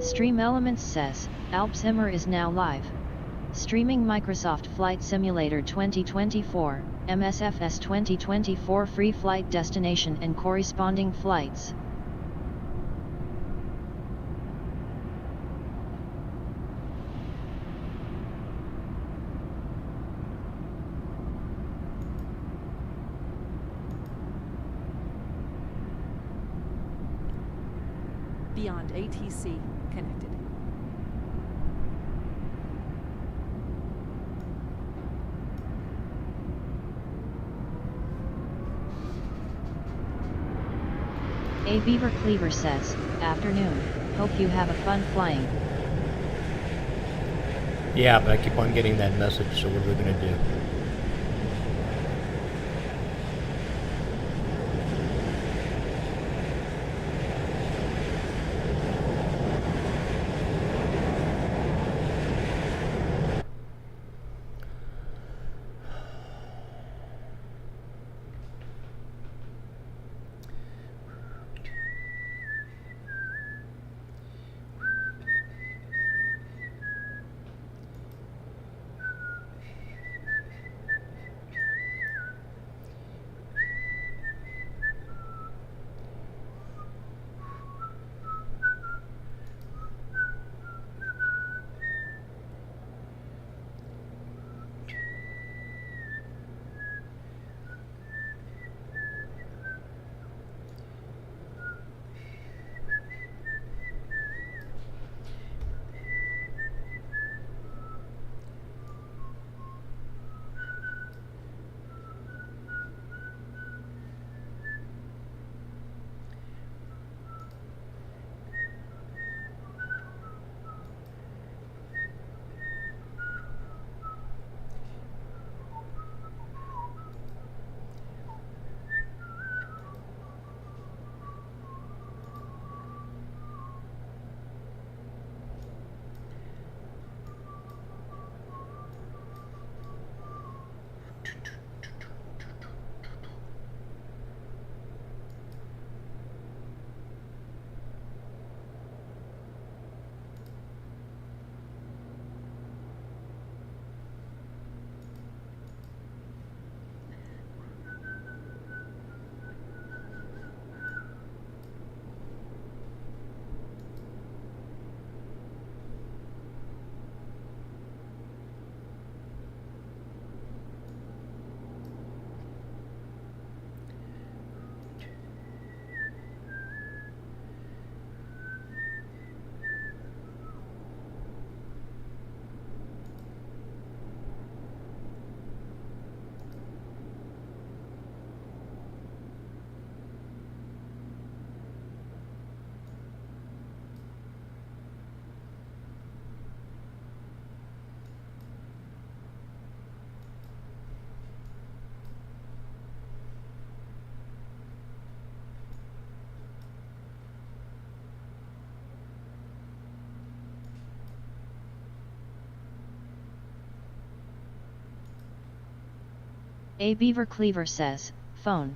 Stream Elements says, Alzheimer is now live. Streaming Microsoft Flight Simulator 2024, MSFS 2024 free flight destination and corresponding flights. Beyond ATC connected. A Beaver Cleaver says, afternoon, hope you have a fun flying. Yeah, but I keep on getting that message, so what are we going to do? A Beaver Cleaver says, phone.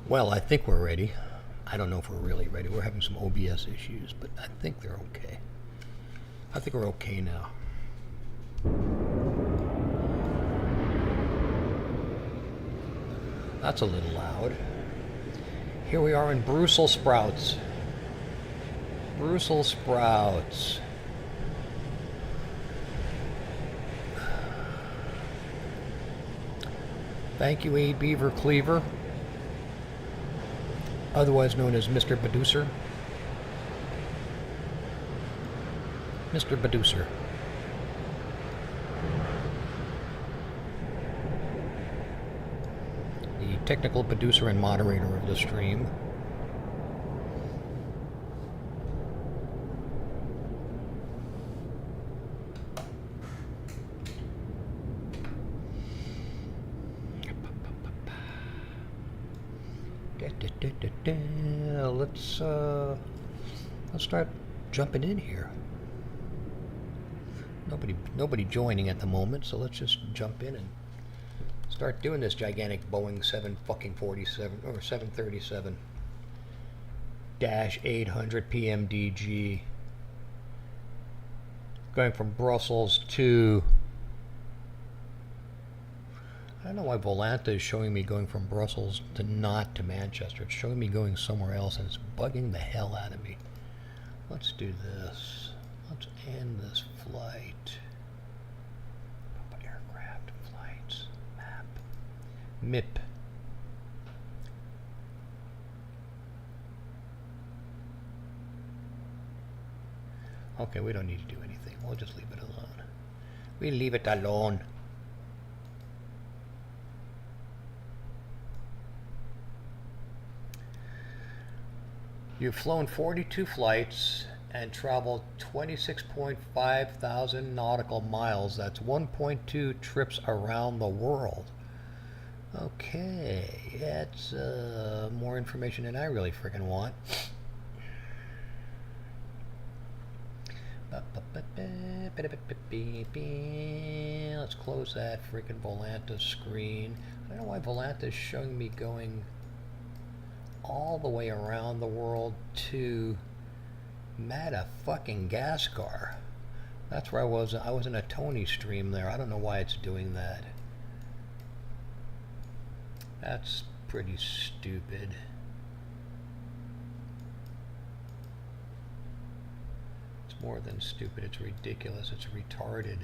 Well, I think we're ready. I don't know if we're really ready. We're having some OBS issues, but I think they're okay. I think we're okay now. That's a little loud. Here we are in Brussels sprouts. Brussels sprouts. Thank you, A. Beaver Cleaver, otherwise known as Mr. Producer. Mr. Producer. The technical producer and moderator of the stream. Let's start jumping in here. Nobody joining at the moment, so let's just jump in and start doing this gigantic Boeing 747 or 737 -800 PMDG going from Brussels to, I don't know why Volanta is showing me going from Brussels to not to Manchester. It's showing me going somewhere else, and it's bugging the hell out of me. Let's do this. Let's end this flight. Aircraft flights. Map. MIP. Okay, we don't need to do anything. We'll just leave it alone. We leave it alone. You've flown 42 flights and traveled 26.5 thousand nautical miles. That's 1.2 trips around the world. Okay, that's more information than I really freaking want. Let's close that freaking Volanta screen. I don't know why Volanta is showing me going all the way around the world to Madagascar. That's where I was. I was in a Tony stream there. I don't know why it's doing that. That's pretty stupid. It's more than stupid. It's ridiculous. It's retarded.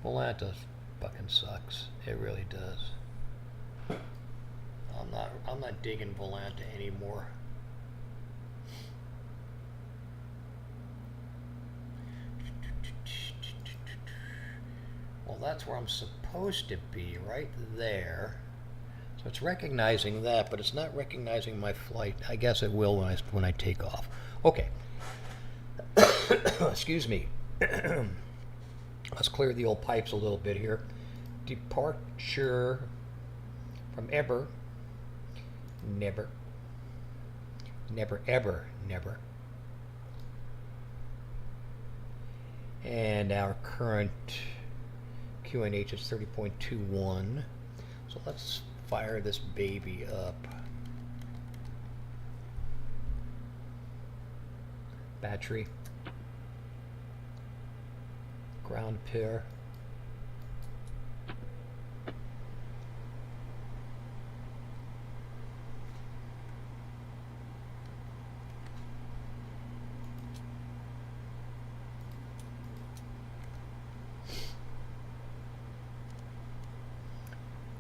Volanta fucking sucks. It really does. I'm not digging Volanta anymore. Well, that's where I'm supposed to be, right there. So it's recognizing that, but it's not recognizing my flight. I guess it will when I take off. Okay. Excuse me. Let's clear the old pipes a little bit here. Departure from Eber. Never, ever, never. And our current QNH is 30.21. So let's fire this baby up. Battery. Ground pair.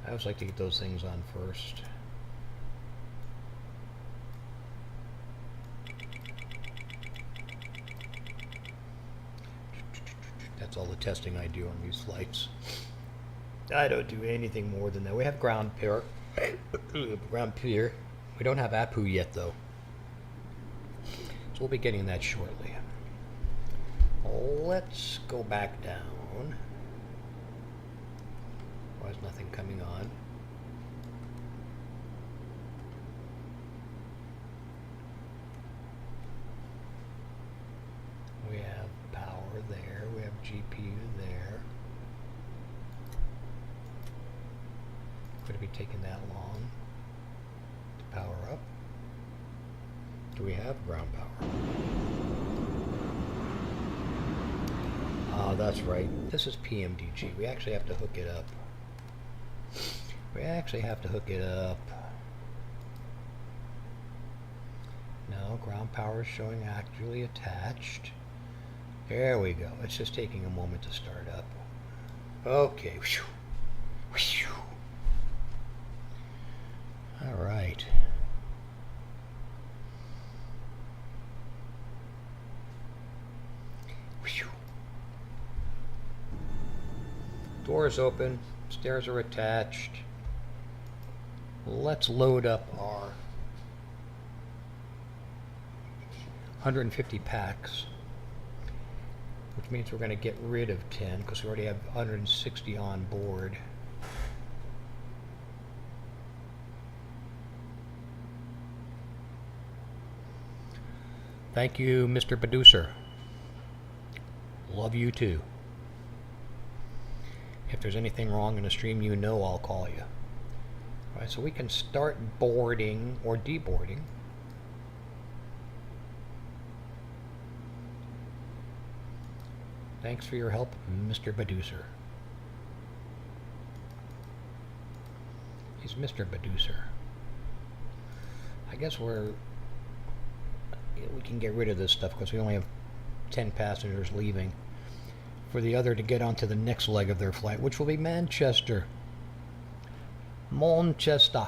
I always like to get those things on first. That's all the testing I do on these flights. I don't do anything more than that. We have ground pair. Ground pair. We don't have APU yet, though. So we'll be getting that shortly. Let's go back down. Why is nothing coming on? We have power there. We have GPU there. Could it be taking that long power up. Do we have ground power? Ah, that's right. This is PMDG. We actually have to hook it up. We actually have to hook it up. No, ground power is showing actually attached. There we go. It's just taking a moment to start up. Okay. All right. Doors open. Stairs are attached. Let's load up our 150 packs, which means we're going to get rid of 10 because we already have 160 on board. Thank you, Mr. Producer. Love you too. If there's anything wrong in the stream, you know I'll call you. All right, so we can start boarding or deboarding. Thanks for your help, Mr. Producer. He's Mr. Producer. I guess we can get rid of this stuff because we only have 10 passengers leaving for the other to get onto the next leg of their flight, which will be Manchester. Manchester.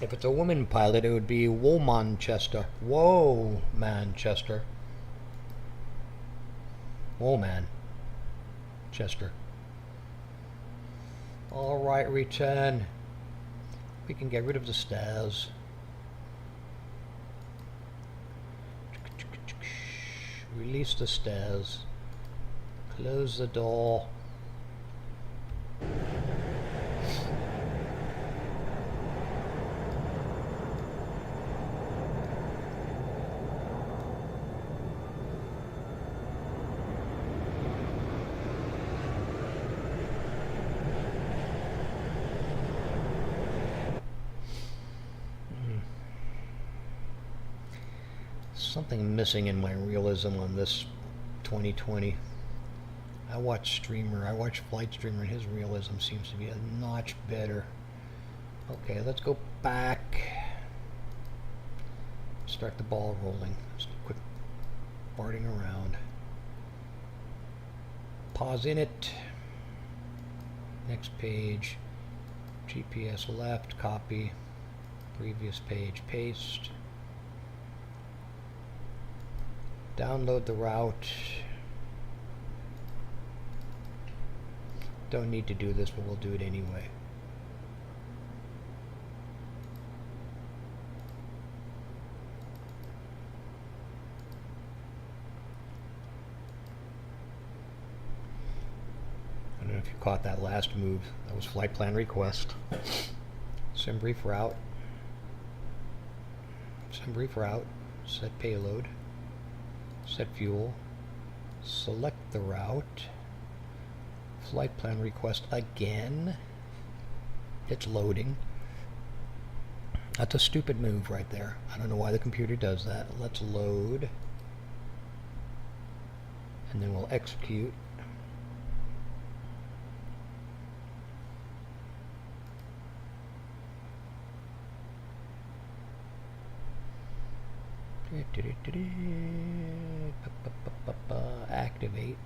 If it's a woman pilot, it would be Womanchester. Whoa, Manchester. Whoa, man. Chester. All right, return. We can get rid of the stairs. Release the stairs. Close the door. Something missing in my realism on this 2020. I watch Flight Streamer, and his realism seems to be a notch better. Okay, let's go back. Start the ball rolling. Just quit farting around. Pause in it. Next page. GPS left, copy. Previous page, paste. Download the route. Don't need to do this, but we'll do it anyway. I don't know if you caught that last move. That was flight plan request. Sim brief route. Sim brief route. Set payload. Set fuel, select the route, flight plan request again. It's loading. That's a stupid move right there. I don't know why the computer does that. Let's load, and then we'll execute. Activate.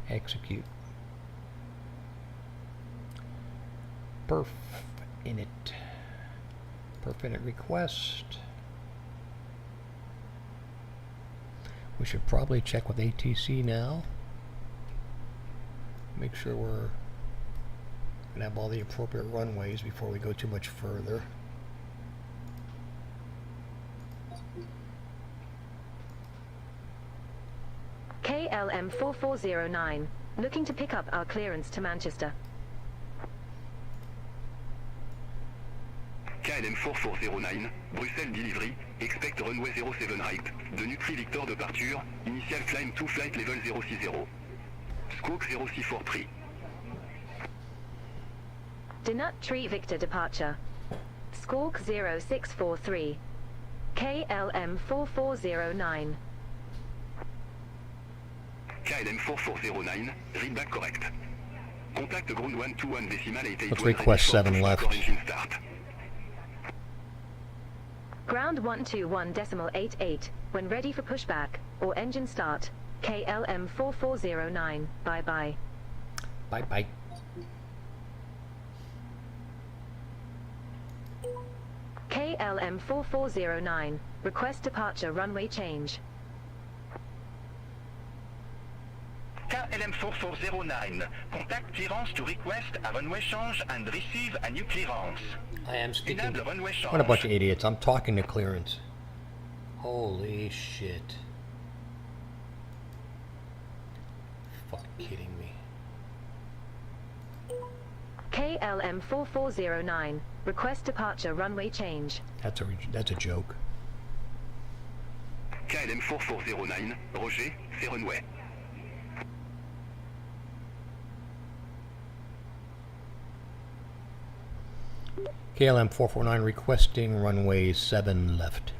Execute. Perf init. Perf init request. We should probably check with ATC now. Make sure we're gonna have all the appropriate runways before we go too much further. KLM 4409, looking to pick up our clearance to Manchester. KLM 4409, Bruxelles delivery, expect runway 07 right, de Nutri Victor departure, initial climb to flight level 060. Squawk 064 3. Dinut Tree Victor departure. Squawk 0643. KLM 4409. KLM 4409, readback correct. Contact ground 121 decimal 88. Let's request 7 left. Engine start. Ground 121.88. When ready for pushback or engine start. KLM 4409. Bye bye. Bye bye. KLM 4409. Request departure runway change. KLM 4409, contact clearance to request a runway change and receive a new clearance. I am speaking. Enable runway change. What a bunch of idiots. I'm talking to clearance. Holy shit. Fuck kidding me. KLM 4409. Request departure runway change. That's a joke. KLM 4409, Roger, c'est runway. KLM 449 requesting runway 7 left.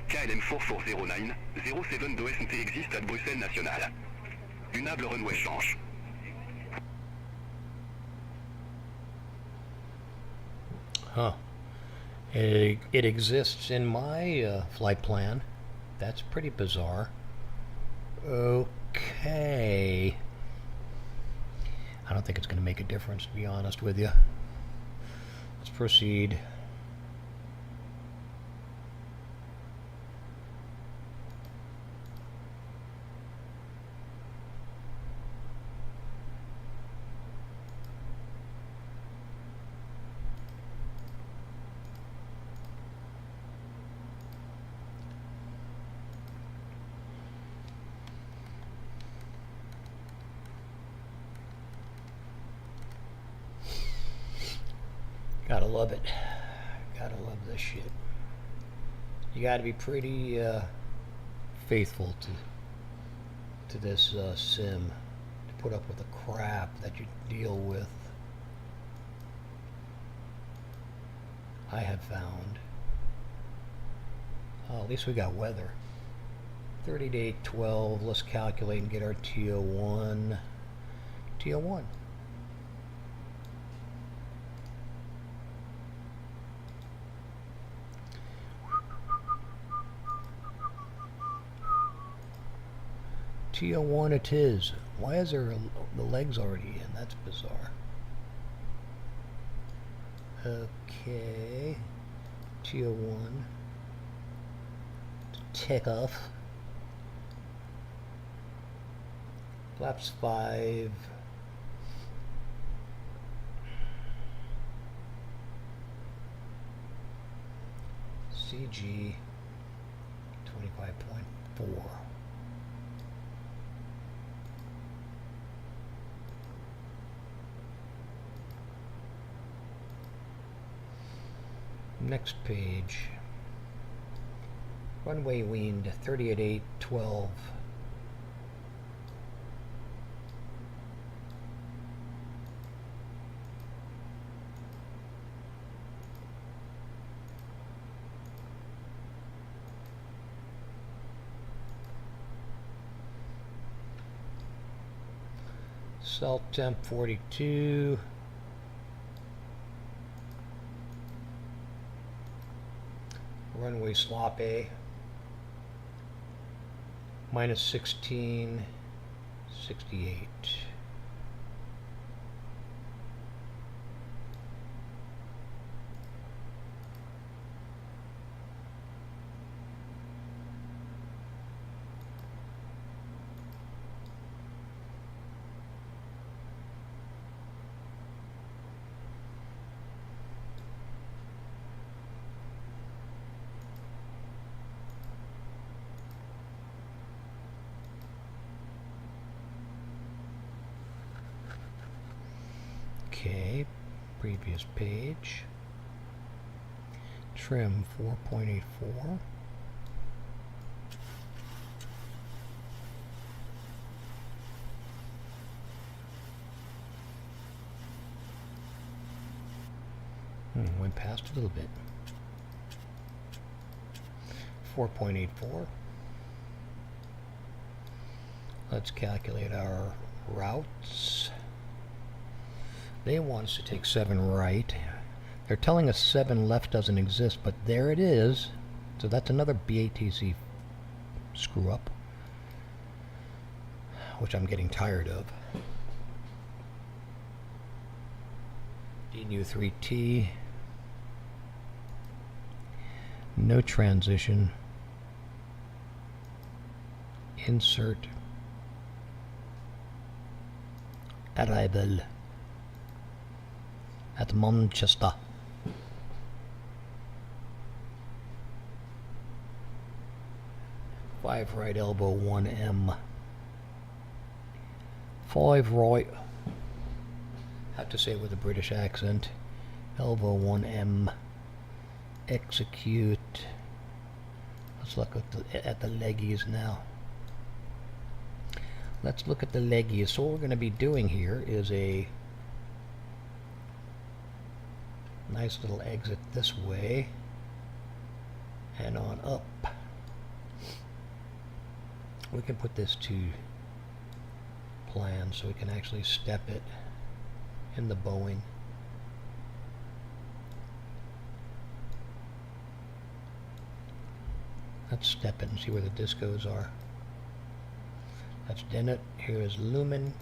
KLM 4409, 07 d'OSNT existe à Bruxelles Nationale. Unable runway change. Huh. It exists in my flight plan. That's pretty bizarre. Okay. I don't think it's going to make a difference, to be honest with you. Let's proceed. Gotta love it. Gotta love this shit. You gotta be pretty faithful to this sim to put up with the crap that you deal with. I have found. Oh, at least we got weather. 30 to 812. Let's calculate and get our TO1. TO1. TO1 it is. Why is there the legs already in? That's bizarre. Okay. TO1. Take off. Flaps 5. CG 25.4. Next page. Runway wind 30 at 812. Salt temp 42. Runway slop A. Minus 1668. Okay, previous page. Trim 4.84. Went past a little bit. 4.84. Let's calculate our routes. They want us to take 7 right. They're telling us 7 left doesn't exist, but there it is. So that's another BATC screw up, which I'm getting tired of. DNU3T. No transition. Insert. Arrival at Manchester. Five right elbow 1M. 5 right. Have to say it with a British accent. Elbow 1M. Execute. Let's look at the leggies now. Let's look at the leggies. So what we're going to be doing here is a nice little exit this way and on up. We can put this to plan so we can actually step it in the bowing. Let's step it and see where the discos are. That's Dennett. Here is Lumen.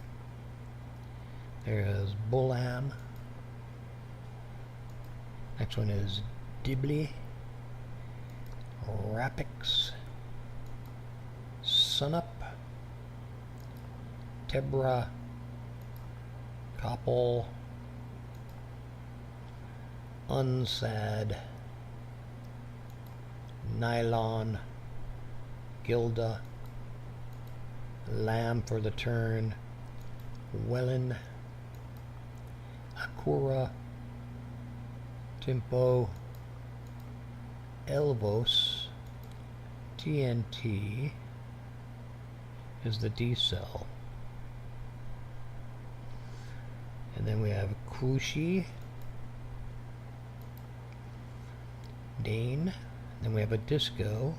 There is Bullam. Next one is Dibley. Rapix. Sunup. Tebra. Koppel. Unsad. Nylon. Gilda. Lamb for the turn. Wellen. Akura. Timpo. Elvos. TNT is the D cell. And then we have Kushi. Dane. Then we have a disco.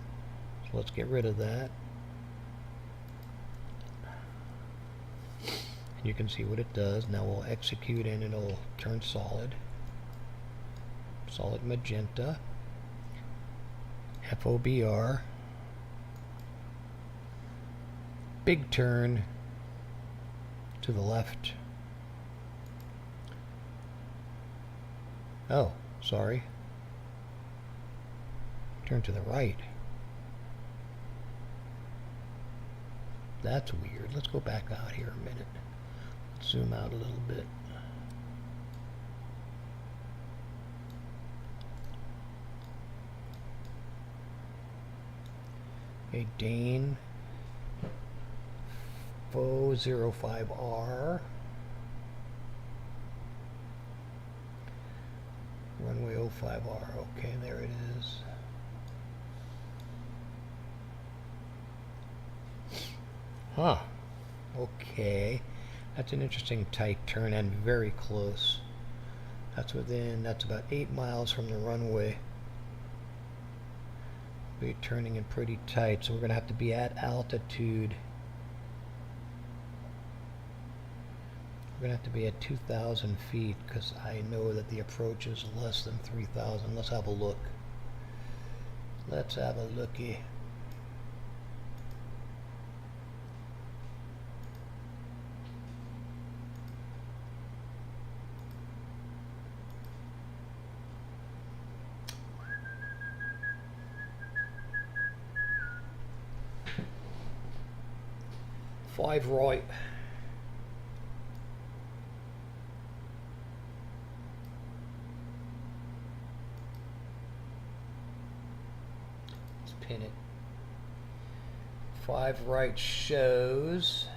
So let's get rid of that. You can see what it does. Now we'll execute and it'll turn solid. Solid magenta. FOBR. Big turn to the left. Oh, sorry. Turn to the right. That's weird. Let's go back out here a minute. Zoom out a little bit. Okay, Dane. Fo 05R. Runway 05R. Okay, there it is. Huh. Okay. That's an interesting tight turn and very close. That's about 8 miles from the runway. Be turning in pretty tight, so we're going to have to be at altitude. We're going to have to be at 2,000 feet because I know that the approach is less than 3,000. Let's have a look. Let's have a looky. Five right. Let's pin it. 5 right shows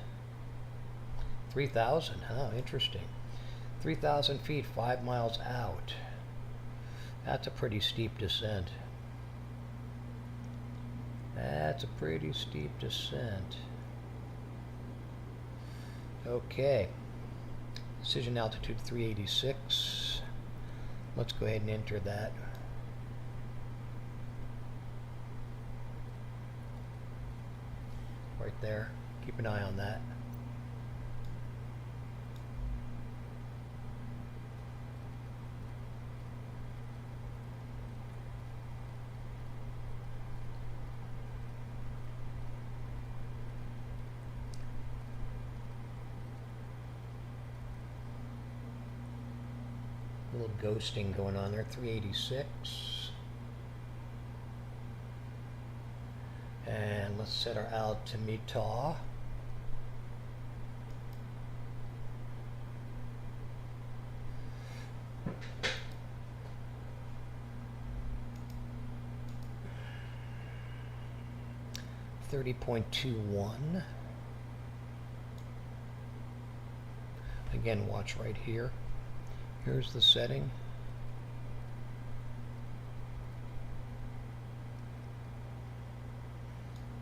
3,000. Huh, interesting. 3,000 feet, 5 miles out. That's a pretty steep descent. That's a pretty steep descent. Okay. Decision altitude 386. Let's go ahead and enter that. Right there. Keep an eye on that. A little ghosting going on there. 386. And let's set our altimeter. .21. Again, watch right here. Here's the setting.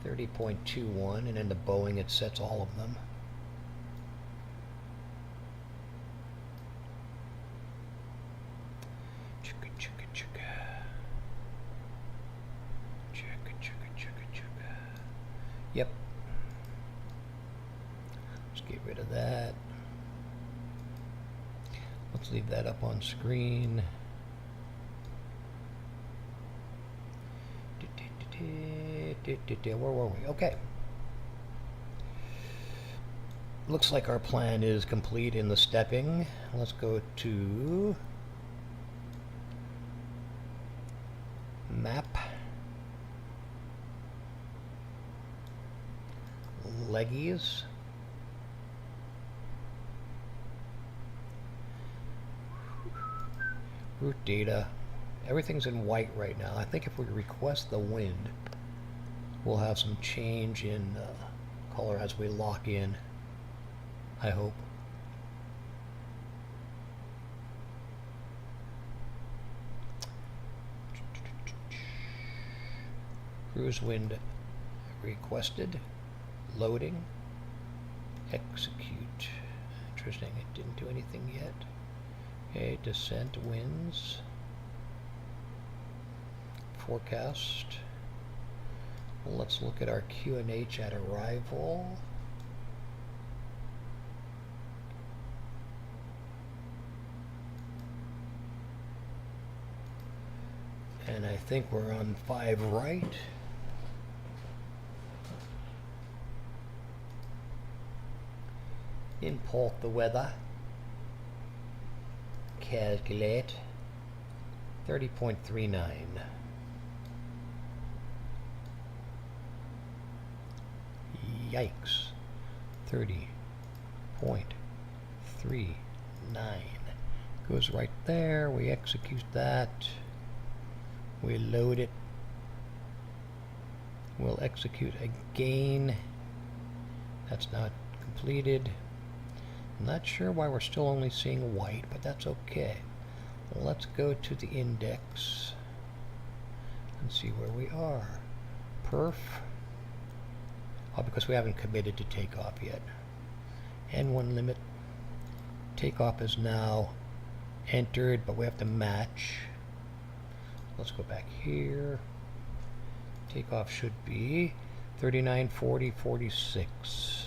.21, and in the Boeing it sets all of them. Chugga chugga chugga. Chugga chugga chugga chugga. Yep. Let's get rid of that. Let's leave that up on screen. Where were we? Okay. Looks like our plan is complete in the stepping. Let's go to map, leggies, route data. Everything's in white right now. I think if we request the wind, we'll have some change in color as we lock in, I hope. Cruise wind requested. Loading. Execute. Interesting, it didn't do anything yet. Okay, descent winds. Forecast. Let's look at our QNH at arrival. And I think we're on 5 right. Import the weather. Calculate. 30.39. Yikes. 30.39 goes right there. We execute that. We load it. We'll execute again. That's not completed. I'm not sure why we're still only seeing white, but that's okay. Let's go to the index and see where we are. Perf. Oh, because we haven't committed to takeoff yet. N1 limit. Takeoff is now entered, but we have to match. Let's go back here. Takeoff should be 39, 40, 46.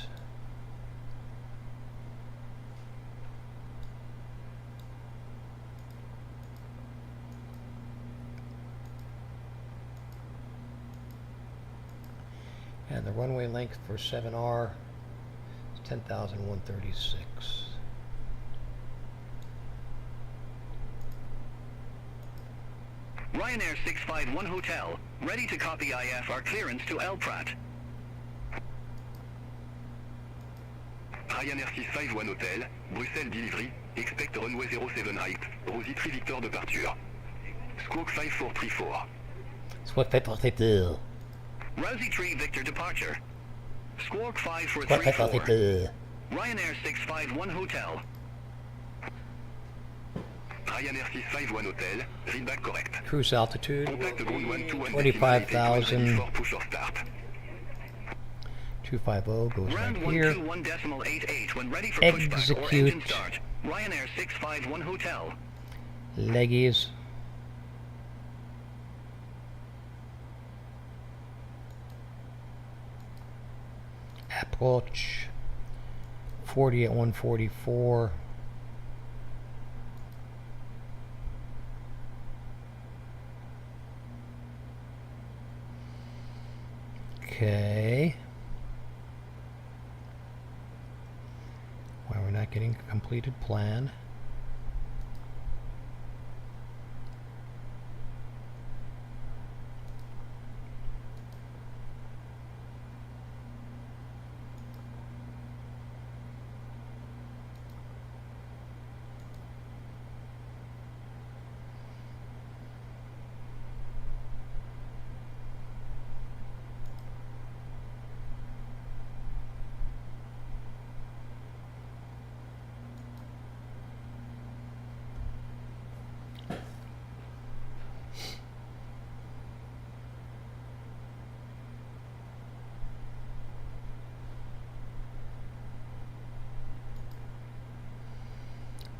And the runway length for 7R is 10,136. Ryanair 651 Hotel, ready to copy IFR clearance to El Prat. Ryanair 651 Hotel, Bruxelles delivery, expect runway 07 height, Rosie 3 Victor departure. Squawk 5434. Squawk 5434. Rosie 3 Victor departure. Squawk 5434. Ryanair 651 Hotel. Ryanair 651 Hotel, readback correct. Cruise altitude, Contact ground 121 25,000. push off start. 250 goes Ground right here. 121.88 when ready for pushback or engine Execute. start. Ryanair 651 Hotel. Leggies. Approach. 40 at 144. Okay. Why we're not getting a completed plan?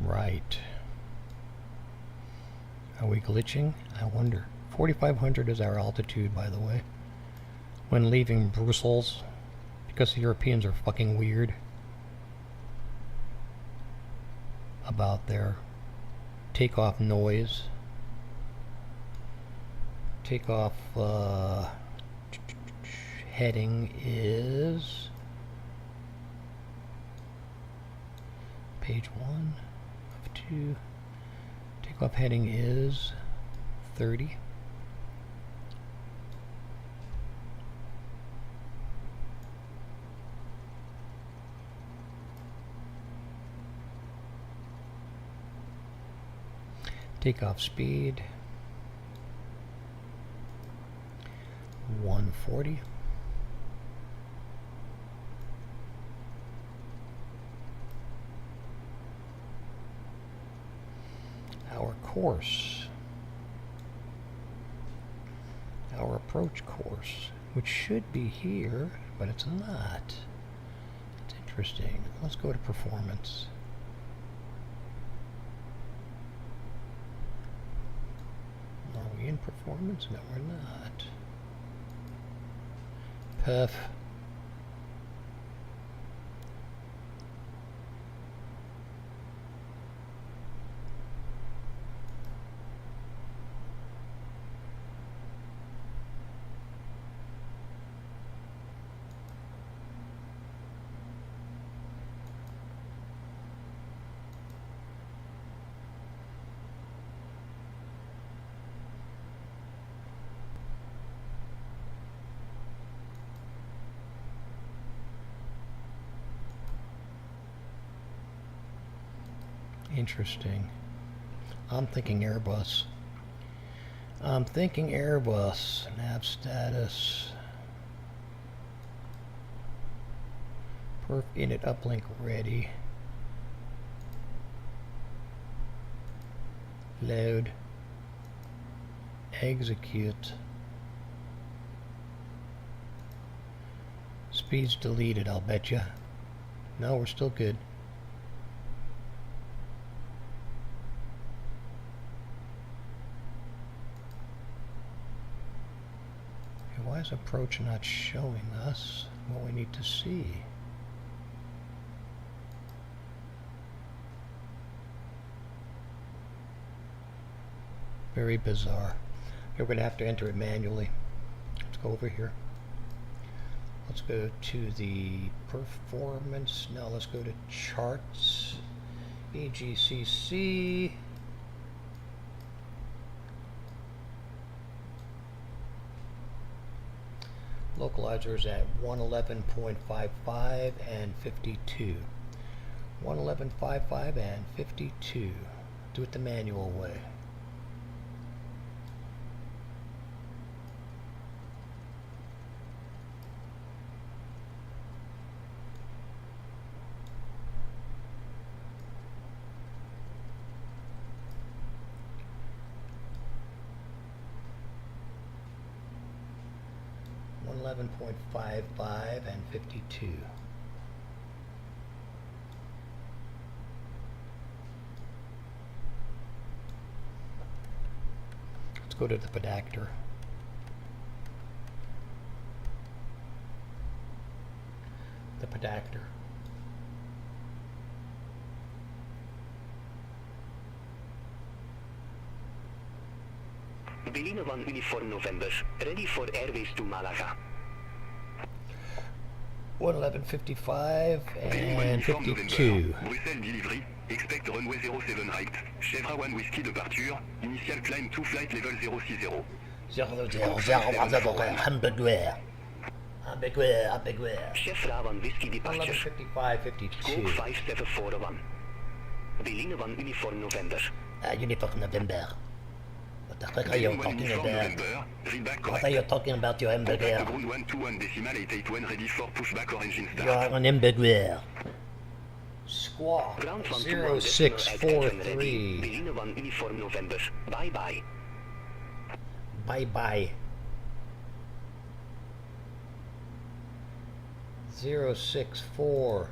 Right. Are we glitching? I wonder. 4,500 is our altitude, by the way. When leaving Brussels, because the Europeans are fucking weird about their takeoff noise. Takeoff heading is page 1 of 2. Takeoff heading is 30. Takeoff speed 140. Our course, our approach course, which should be here, but it's not. It's interesting. Let's go to performance. Are we in performance? No, we're not. Perf. Interesting. I'm thinking Airbus. I'm thinking Airbus. Nav status. Perf init uplink ready. Load. Execute. Speed's deleted, I'll bet you. No, we're still good. Why is approach not showing us what we need to see? Very bizarre. We're going to have to enter it manually. Let's go over here. Let's go to the performance. Now let's go to charts. BGCC. Localizers at 111.55 and 52. 111.55 and 52. Do it the manual way. .55 and 52. go to the pedactor. The pedactor. Berliner 1 Uniform November, ready for airways to Malaga. 111.55 and 52. Bruxelles delivery, expect runway 07 right. Chevra 1 Whiskey departure, initial climb 2 flight level 060. Hamburger. Chevra 1 Whiskey departure. 11.55, 52. Squawk 5741. Berliner 1 Uniform November. Uniform November. What the heck are you Berliner 1 talking Uniform about? November, read back What are correct. you talking about, your Contact hamburger? ground 121 decimal 881 ready for pushback or engine You're start. an hamburger. Squawk Ground 121 0643. Berliner 1 Uniform November. Bye bye. Bye bye. 064-3.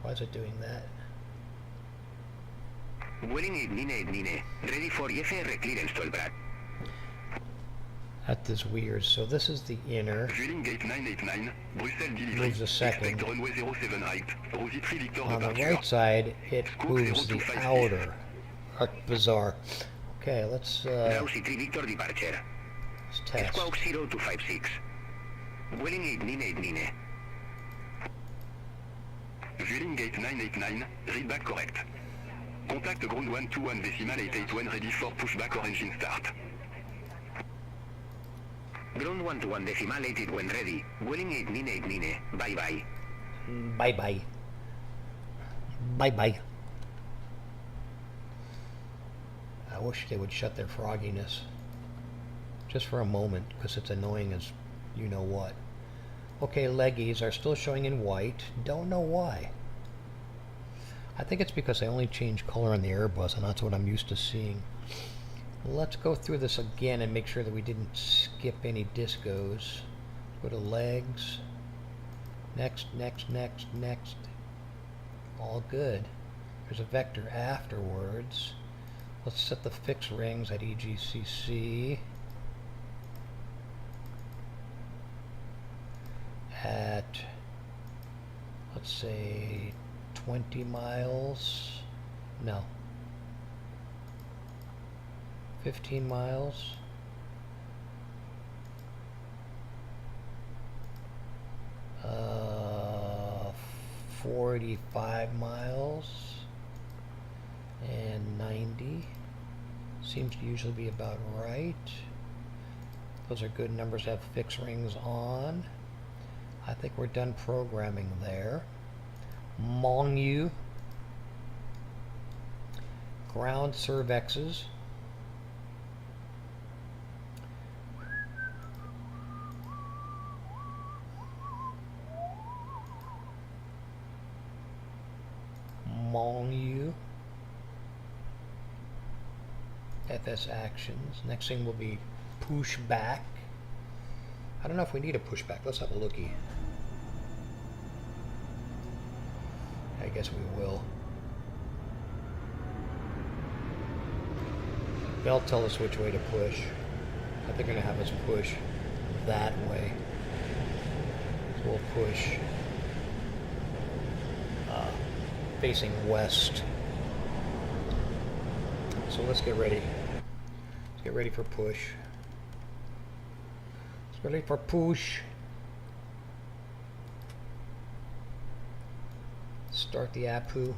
Why is it doing that? Vueling 899, ready for FR clearance Stolbrad. That is weird. So this is the inner. Vueling gate 989, Bruxelles delivery. Moves a second. Expect runway 07 right. Rosie 3 Victor On the departure. right side, it moves the outer. Bizarre. Okay, let's Rosie 3 Victor departure. test. Squawk 0256. Vueling 899. Vueling gate 989, read back correct. Contact ground 121 decimal 881 ready for pushback or engine start. Ground 121 decimal 881 ready. Vueling 899. Bye bye. Bye bye. Bye bye. I wish they would shut their frogginess. Just for a moment, because it's annoying as you know what. Okay, leggies are still showing in white. Don't know why. I think it's because I only changed color on the Airbus, and that's what I'm used to seeing. Let's go through this again and make sure that we didn't skip any discos. Go to legs. Next, next, next, next. All good. There's a vector afterwards. Let's set the fixed rings at EGCC. At, let's say, 20 miles. No. 15 miles. Uh, 45 miles. And 90. Seems to usually be about right. Those are good numbers to have fixed rings on. I think we're done programming there. Mongu. Ground Cervexes. Mongu. FS actions. Next thing will be pushback. I don't know if we need a pushback. Let's have a lookie. I guess we will. They'll tell us which way to push. I think they're going to have us push that way. So we'll push facing west. So let's get ready. Let's get ready for push. Let's get ready for push. Start the APU.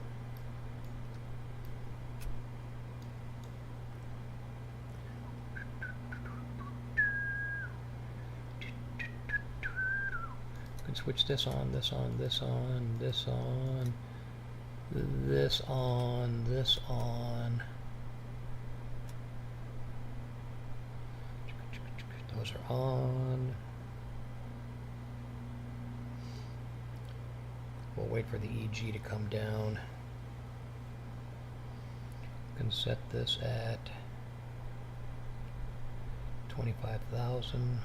Can switch this on, this on, this on, this on, this on, this on. Those are on. We'll wait for the EG to come down. We can set this at 25,000.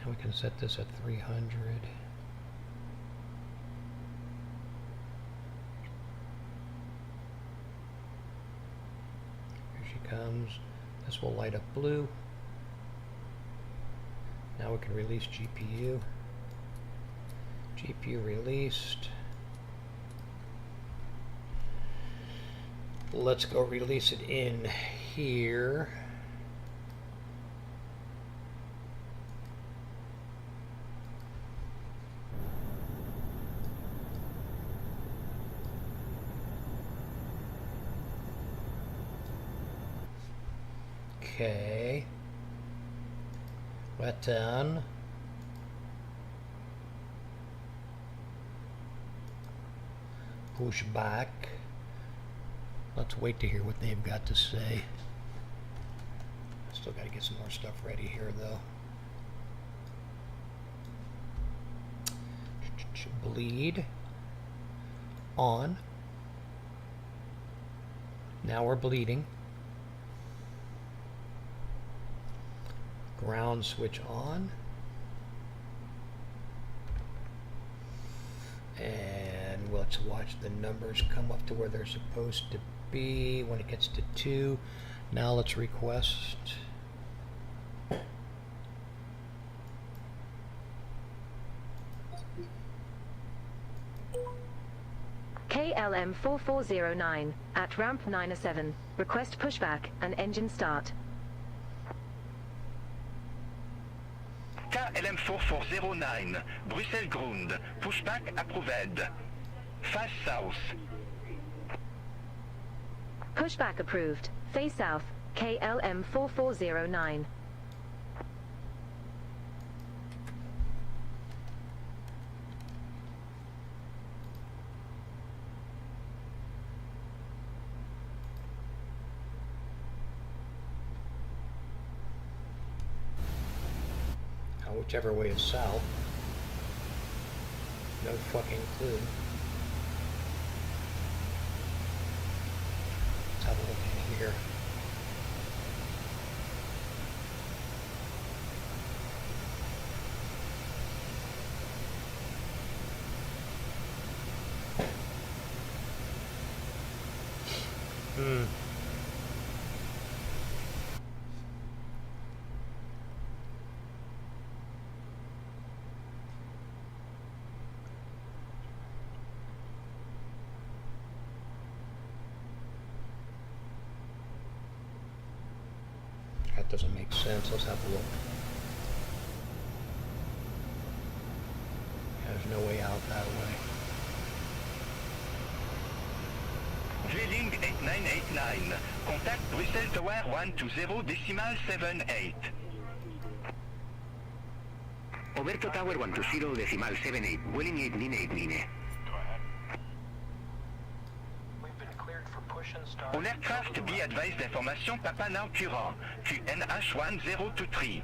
And we can set this at 300. comes. This will light up blue. Now we can release GPU. GPU released. Let's go release it in here. Okay. Button. Push back. Let's wait to hear what they've got to say. Still got to get some more stuff ready here, though. Bleed. On. Now we're bleeding. Ground switch on. And let's watch the numbers come up to where they're supposed to be when it gets to 2. Now let's request. KLM 4409 at ramp 907. Request pushback and engine start. KLM 4409, Bruxelles ground, pushback approved. Face south. Pushback approved. Face south. KLM 4409. Whichever way is south. No fucking clue. Let's have a look in here. That doesn't make sense. Let's have a look. There's no way out that way. Vueling 8989. Contact Bruxelles Tower 120.78. Oberto Tower 120.78. Vueling 8989. All aircraft be advised d'information Papa Now Current, QNH1023.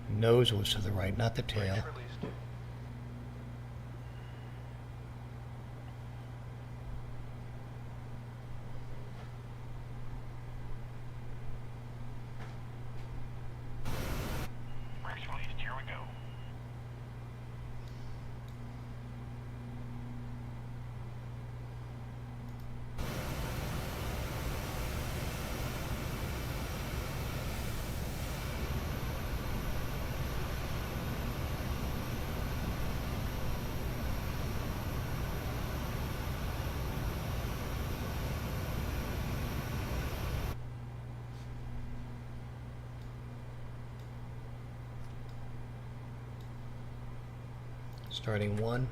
Nose was to the right, not the tail. Starting 1.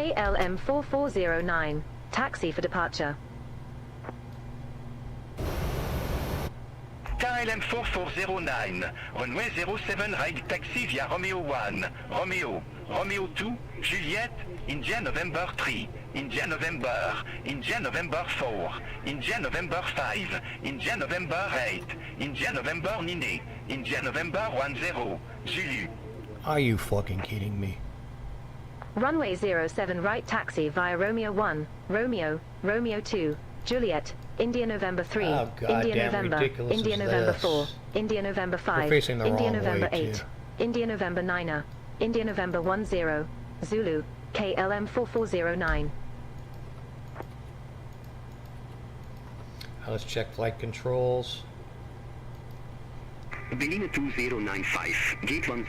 KLM 4409. Taxi for departure. KLM 4409, runway 07 right taxi via Romeo 1, Romeo, Romeo 2, Juliet, India November 3, India November, India November 4, India November 5, India November 8, India November Nine, India November 10, Zulu. Are you fucking kidding me? Runway 07 right taxi via Romeo 1, Romeo, Romeo 2, Juliet, India November 3, Oh, India goddamn November, ridiculous India is November this? 4, India November 5, facing the India wrong November way, 8, too. India November 9, India November 10, Zulu, KLM 4409. Let's check flight controls. Berlin 2095, gate 10,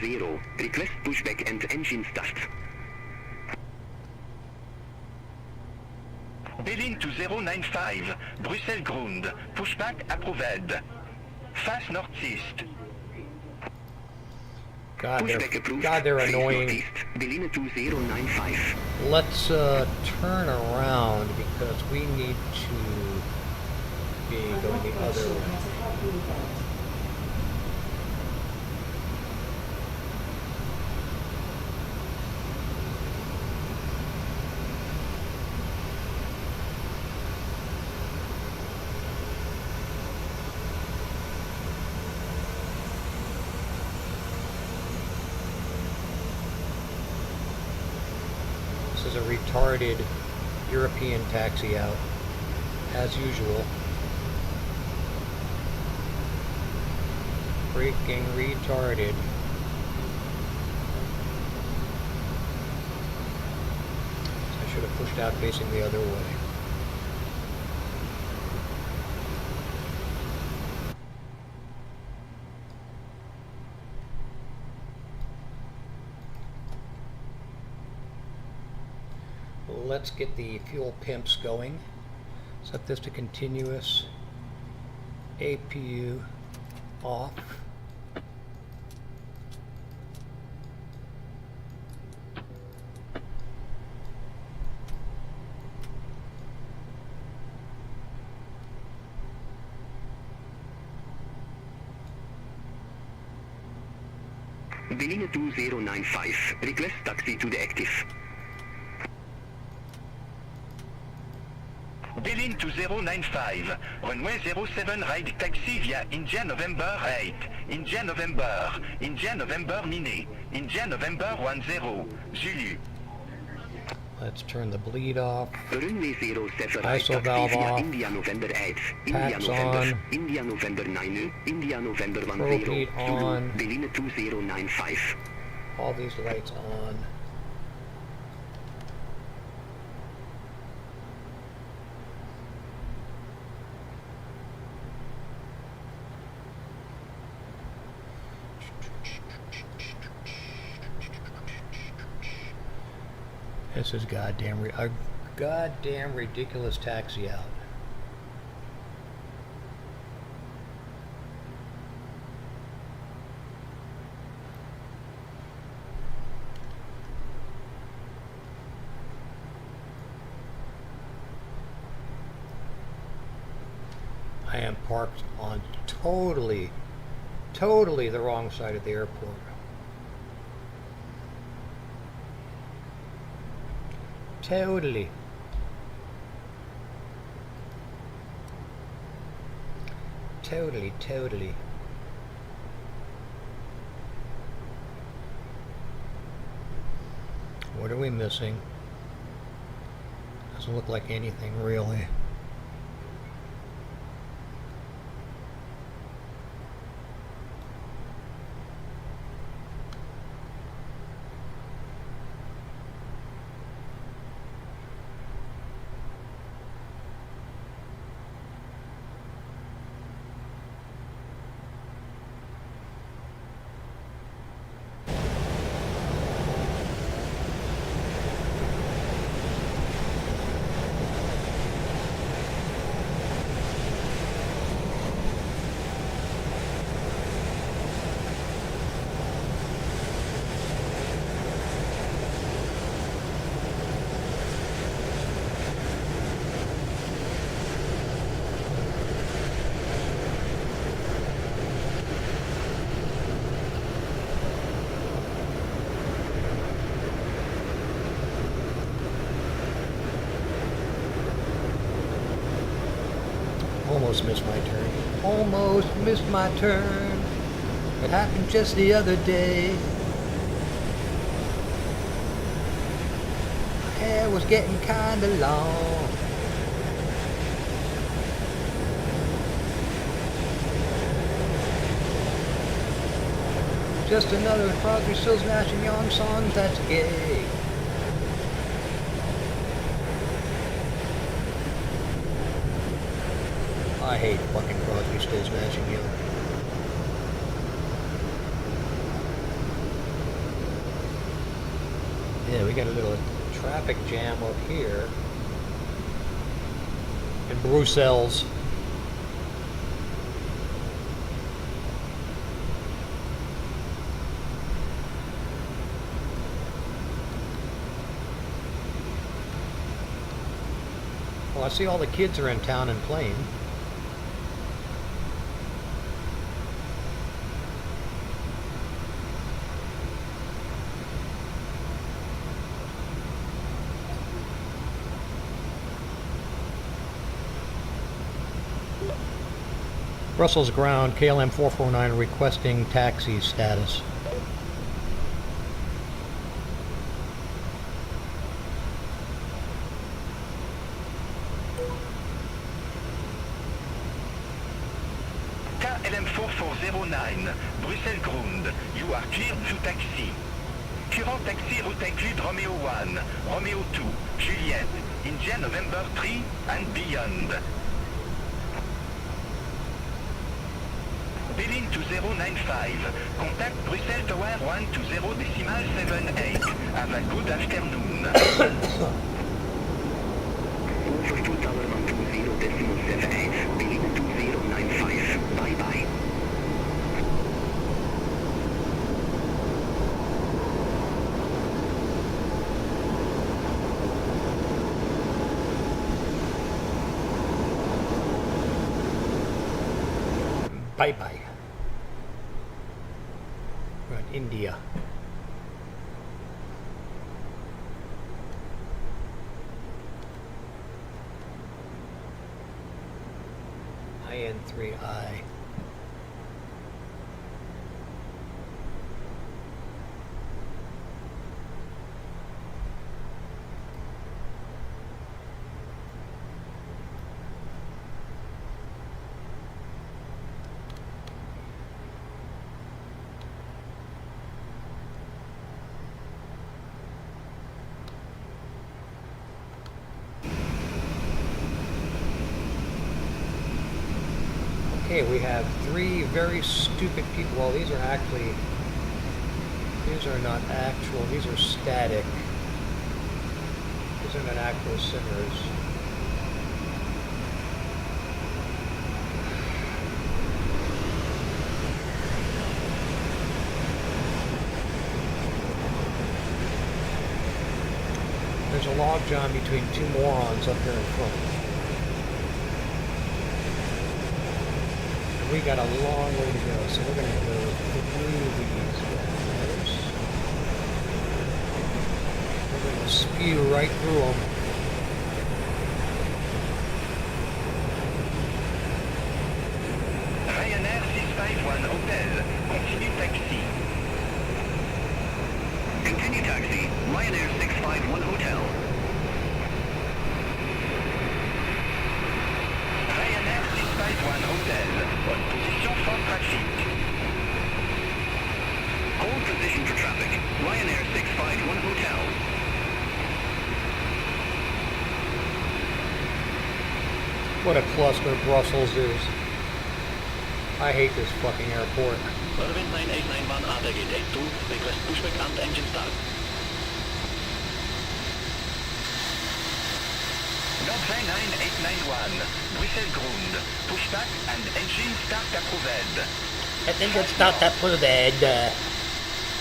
request pushback and engine start. Berlin 2095, Bruxelles ground, pushback approved. Face northeast. Pushback approved. They're Face annoying. northeast, Berlin 2095. Let's turn around because we need to be going the other way. This is a retarded European taxi out, as usual. Freaking retarded. I should have pushed out facing the other way. Let's get the fuel pimps going. Set this to continuous. APU off. Berlin 2095, request taxi to the active. Berlin 2095, runway 07 right taxi via India November 8, India November, India November Nine, India November 10, Zulu. Let's turn the bleed off. Runway 07 right ISO taxi valve via off. India November 8, India Packs November, on. India November 9, India November 10, Propane Zulu, on. Berlin 2095. All these lights on. This is a goddamn ridiculous taxi out. I am parked on totally the wrong side of the airport. Totally. What are we missing? Doesn't look like anything really. almost missed my turn. Almost missed my turn. It happened just the other day. My hair was getting kinda long. Just another Crosby, Stills, Nash and Young song that's gay. I hate fucking Crosby, Stills, Nash and Young. Yeah, we got a little traffic jam up here in Brussels. Well, I see all the kids are in town and playing. Brussels ground, KLM 449 requesting taxi status. KLM 4409, Bruxelles ground. You are cleared to taxi. Current taxi route include Romeo 1, Romeo 2, Juliet, India November 3 and beyond. Billing to 095. Contact Brussels Tower 120.78. Have a good afternoon. Over 2020.78, billing 2095. Bye bye. Bye bye. We're in India. IN3I. Okay, we have three very stupid people. Well, these are actually, these are not actual, these are static. These are not actual sinners. There's a logjam between two morons up here in front. We got a long way to go, so we're going to go through these guys. We're going to spew right through them. Ryanair 651 Hotel. Continue taxi. Continue taxi, Ryanair 651 Hotel. Ryanair 651 Hotel. On position for traffic. Hold position for traffic, Ryanair 651 Hotel. What a cluster Brussels is. I hate this fucking airport. Wind 989 ATG take 2, request pushback and engine start. Nordway 9891, Bruxelles ground. Pushback and engine start approved. I think it's not that for bad.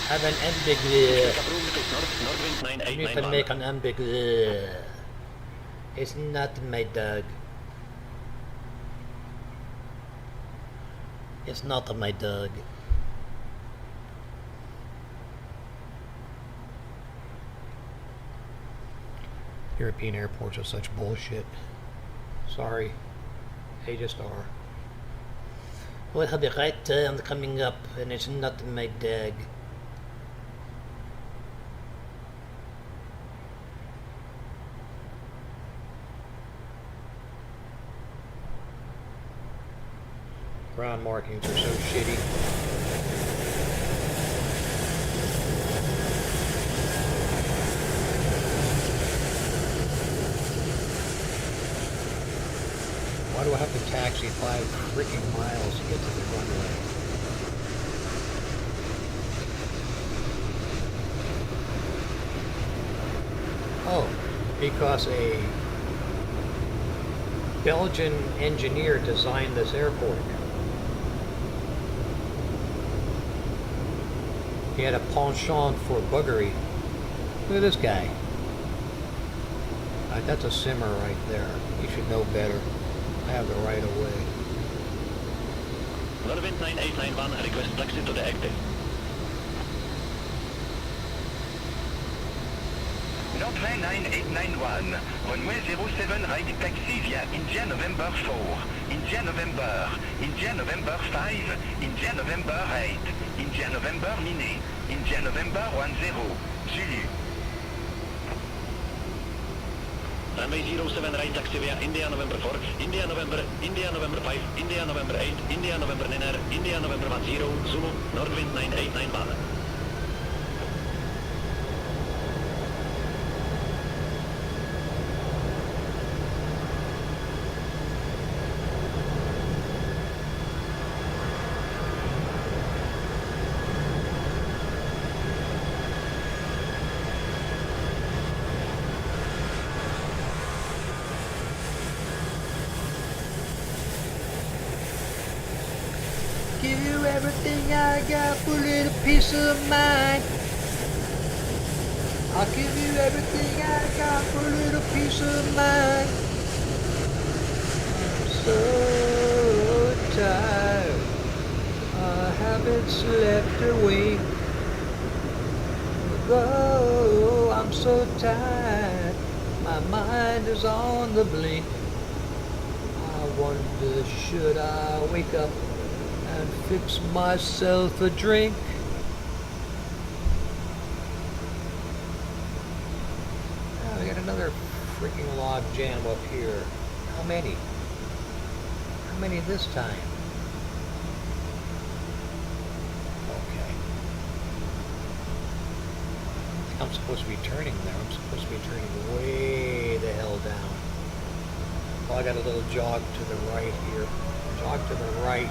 Have an ambiguous. Approved to Nordwind You can 9891. make an ambiguous. It's not my dog. It's not my dog. European airports are such bullshit. Sorry. They just are. We'll have the right turn coming up, and it's not my dag. Ground markings are so shitty. Why do I have to taxi 5 freaking miles to get to the runway? Oh, because a Belgian engineer designed this airport. He had a penchant for buggery. Look at this guy. That's a simmer right there. You should know better. I have the right of way. Norwind 9891, request taxi to the active. Northwind 9891, runway 07 right taxi via India November 4, India November, India November 5, India November 8, India November Mini, India November 10, Zulu. Runway 07 right taxi via India November 4, India November 5, India November 8, India November Niner, India November 10, Zulu, Northwind 9891. Give you everything I got for a little peace of mind. I'll give you everything I got for a little peace of mind. I'm so tired. I haven't slept a wink. Oh, I'm so tired. My mind is on the blink. I wonder, should I wake up and fix myself a drink? Oh, we got another freaking log jam up here. How many? How many this time? Okay. I'm supposed to be turning there. I'm supposed to be turning way the hell down. Well, I got a little jog to the right here. Jog to the right.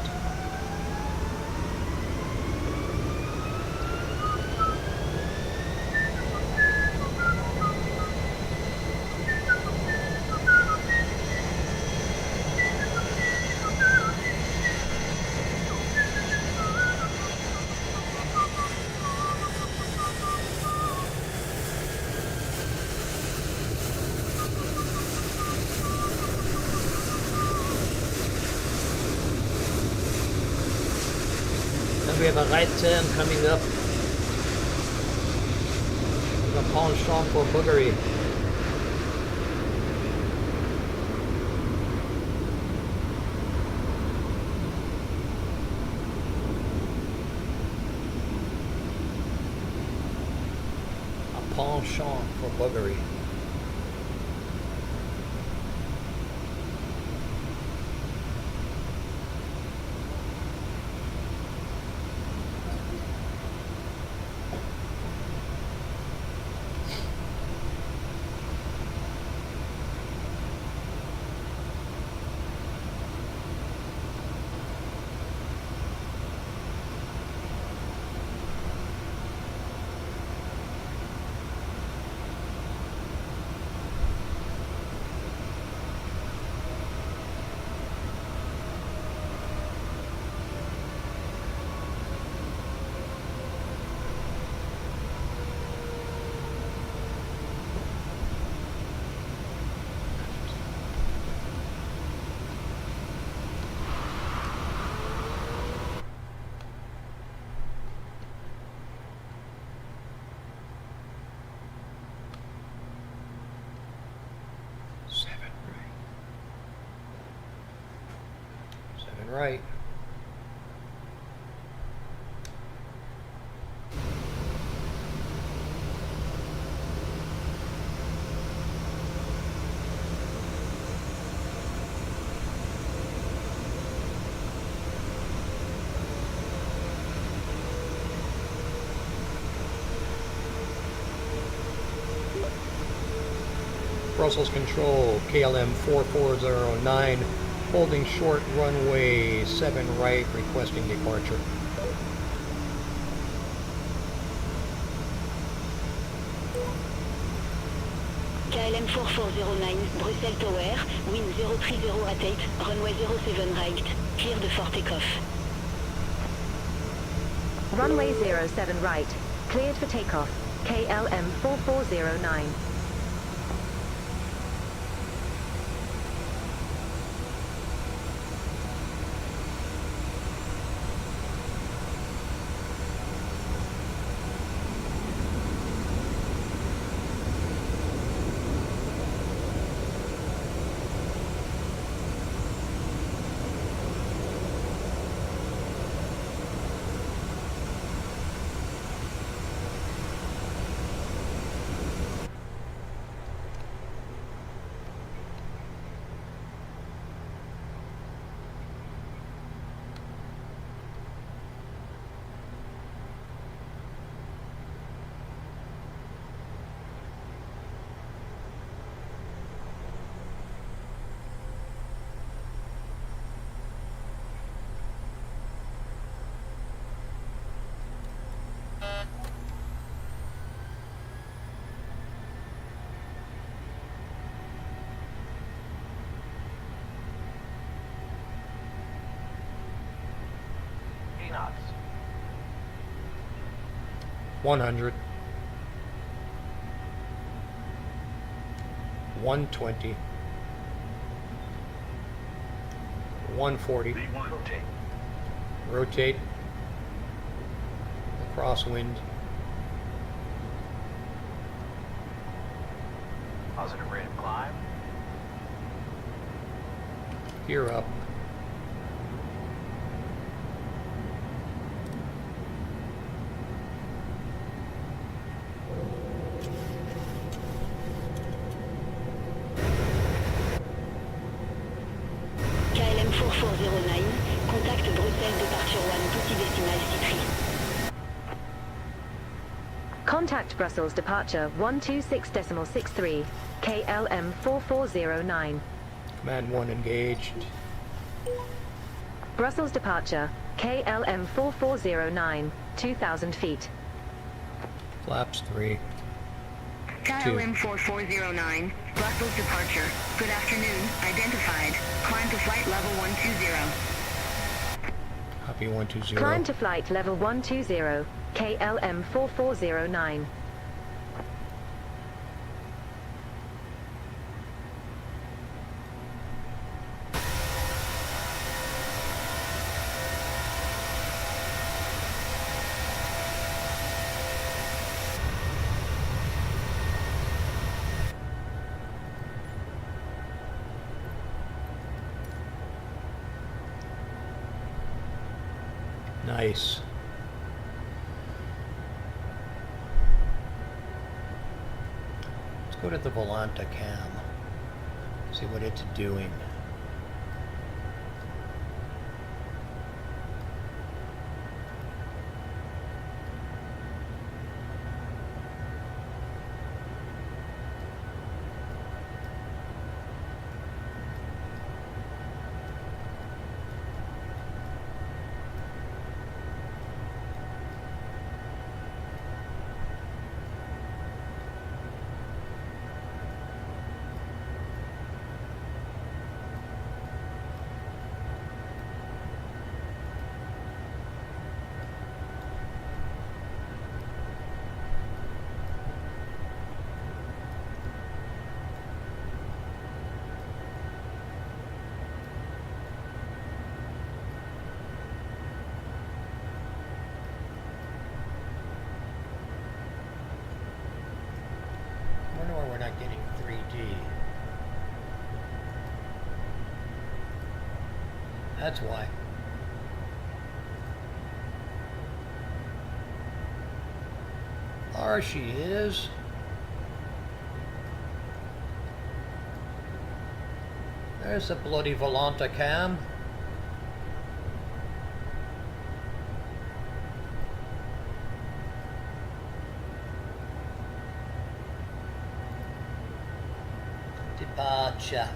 We have a right turn coming up. The penchant for buggery. A penchant for buggery. right. Brussels Control, KLM 4409, holding short runway 7 right, requesting departure. KLM 4409, Bruxelles Tower, wind 030 at 8, runway 07 right, clear de for takeoff. Runway 07 right, cleared for takeoff, KLM 4409. Knots. 100. 120. 140. Rotate. Rotate. Crosswind. Positive rate of climb. Gear up. KLM 4409, contact Bruxelles departure 1, petit décimal Citry. Contact Brussels departure 126.63, KLM 4409. Command 1 engaged. Brussels departure, KLM 4409, 2,000 feet. Flaps 3. KLM 4409, Brussels departure. Good afternoon, identified. Climb to flight level 120. Copy 120. Climb to flight level 120, KLM 4409. Nice. Let's go to the Volanta cam. See what it's doing. That's why. There she is. There's the bloody Volanta cam. Departure.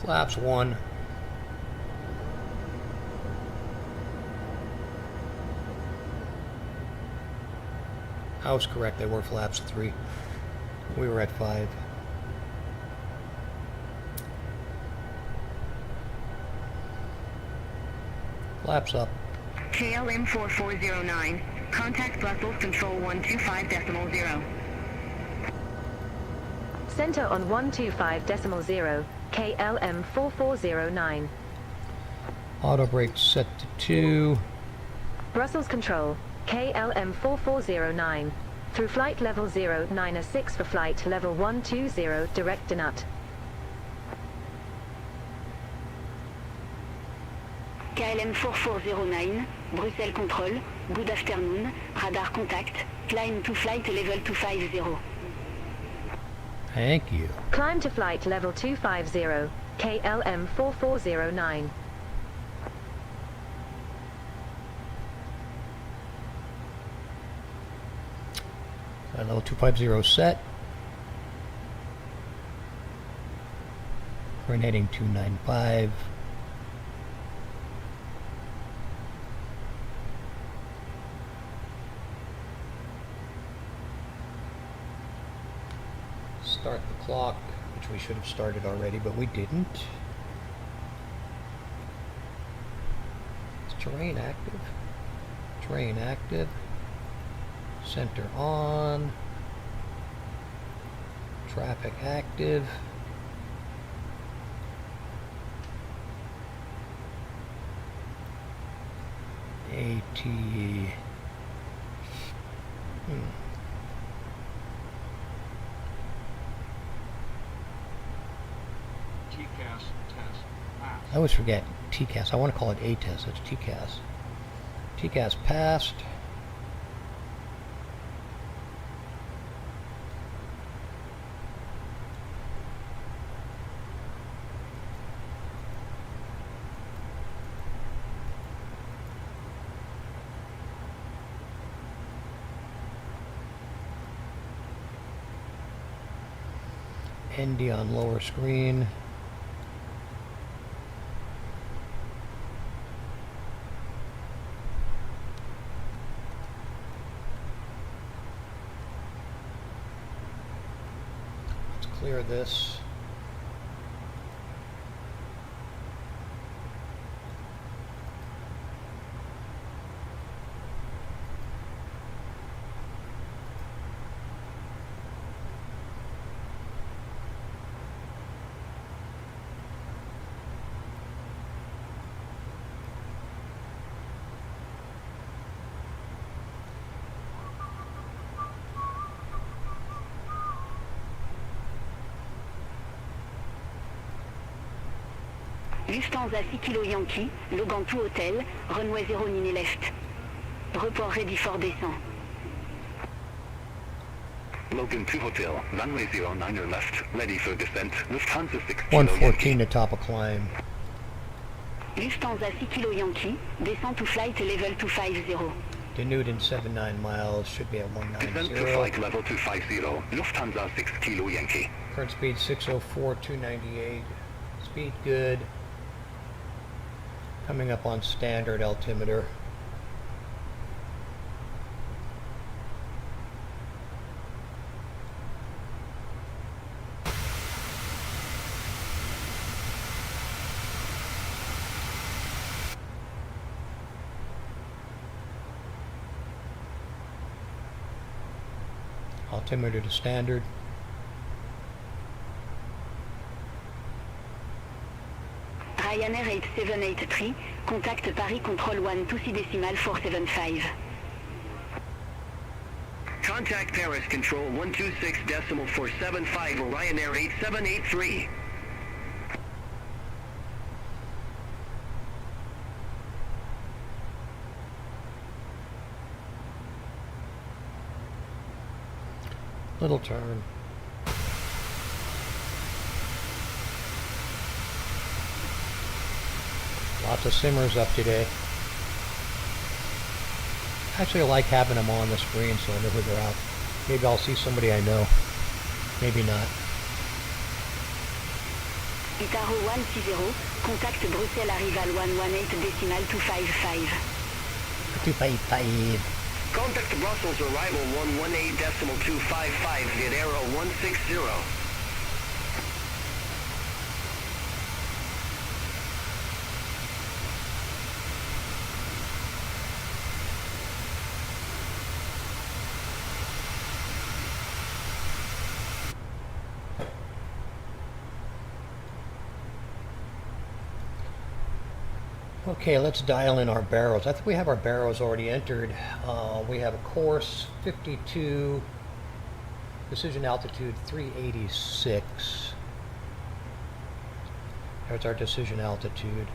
Flaps 1. I was correct, they were flaps 3. We were at 5. Flaps up. KLM 4409. Contact Brussels Control 125.0. Center on 125.0, KLM 4409. Auto brake set to 2. Brussels Control, KLM 4409. Through flight level 096 for flight level 120, direct Denat. KLM 4409, Bruxelles Control, good afternoon, radar contact, climb to flight level 250. Thank you. Climb to flight level 250, KLM 4409. Level 250 set. Current heading 295. Start the clock, which we should have started already, but we didn't. Is terrain active? Terrain active. Center on. Traffic active. AT. I always forget TCAS. I want to call it ATES. It's TCAS. TCAS passed. ND on lower screen. Let's clear this. Lufthansa 6 kg Yankee, Logan 2 Hotel, runway 0 Nini left. Report ready for descent. Logan 2 Hotel, runway 09 left, ready for descent. Lufthansa 6 kg 114 to top of climb. Lufthansa 6 kg Yankee, descent to flight level 250. Denuden 79 miles, should be at Descent to 190. flight level 250, Lufthansa 6 kg Yankee. Current speed 604, 298. Speed good. Coming up on standard altimeter. Altimeter to standard. Ryanair 8783, contact Paris Control 1 2C 475. Contact Paris Control 126.475 Ryanair 8783. Little turn. Lots of simmers up today. Actually, I like having them on the screen so I know who they're out. Maybe I'll see somebody I know. Maybe not. Itaro 160, contact Bruxelles Arrival 118.255. 255. Contact Brussels Arrival 118.255 via Aero 160. Okay, let's dial in our barrels. I think we have our barrels already entered. We have a course 52, decision altitude 386. There's our decision altitude.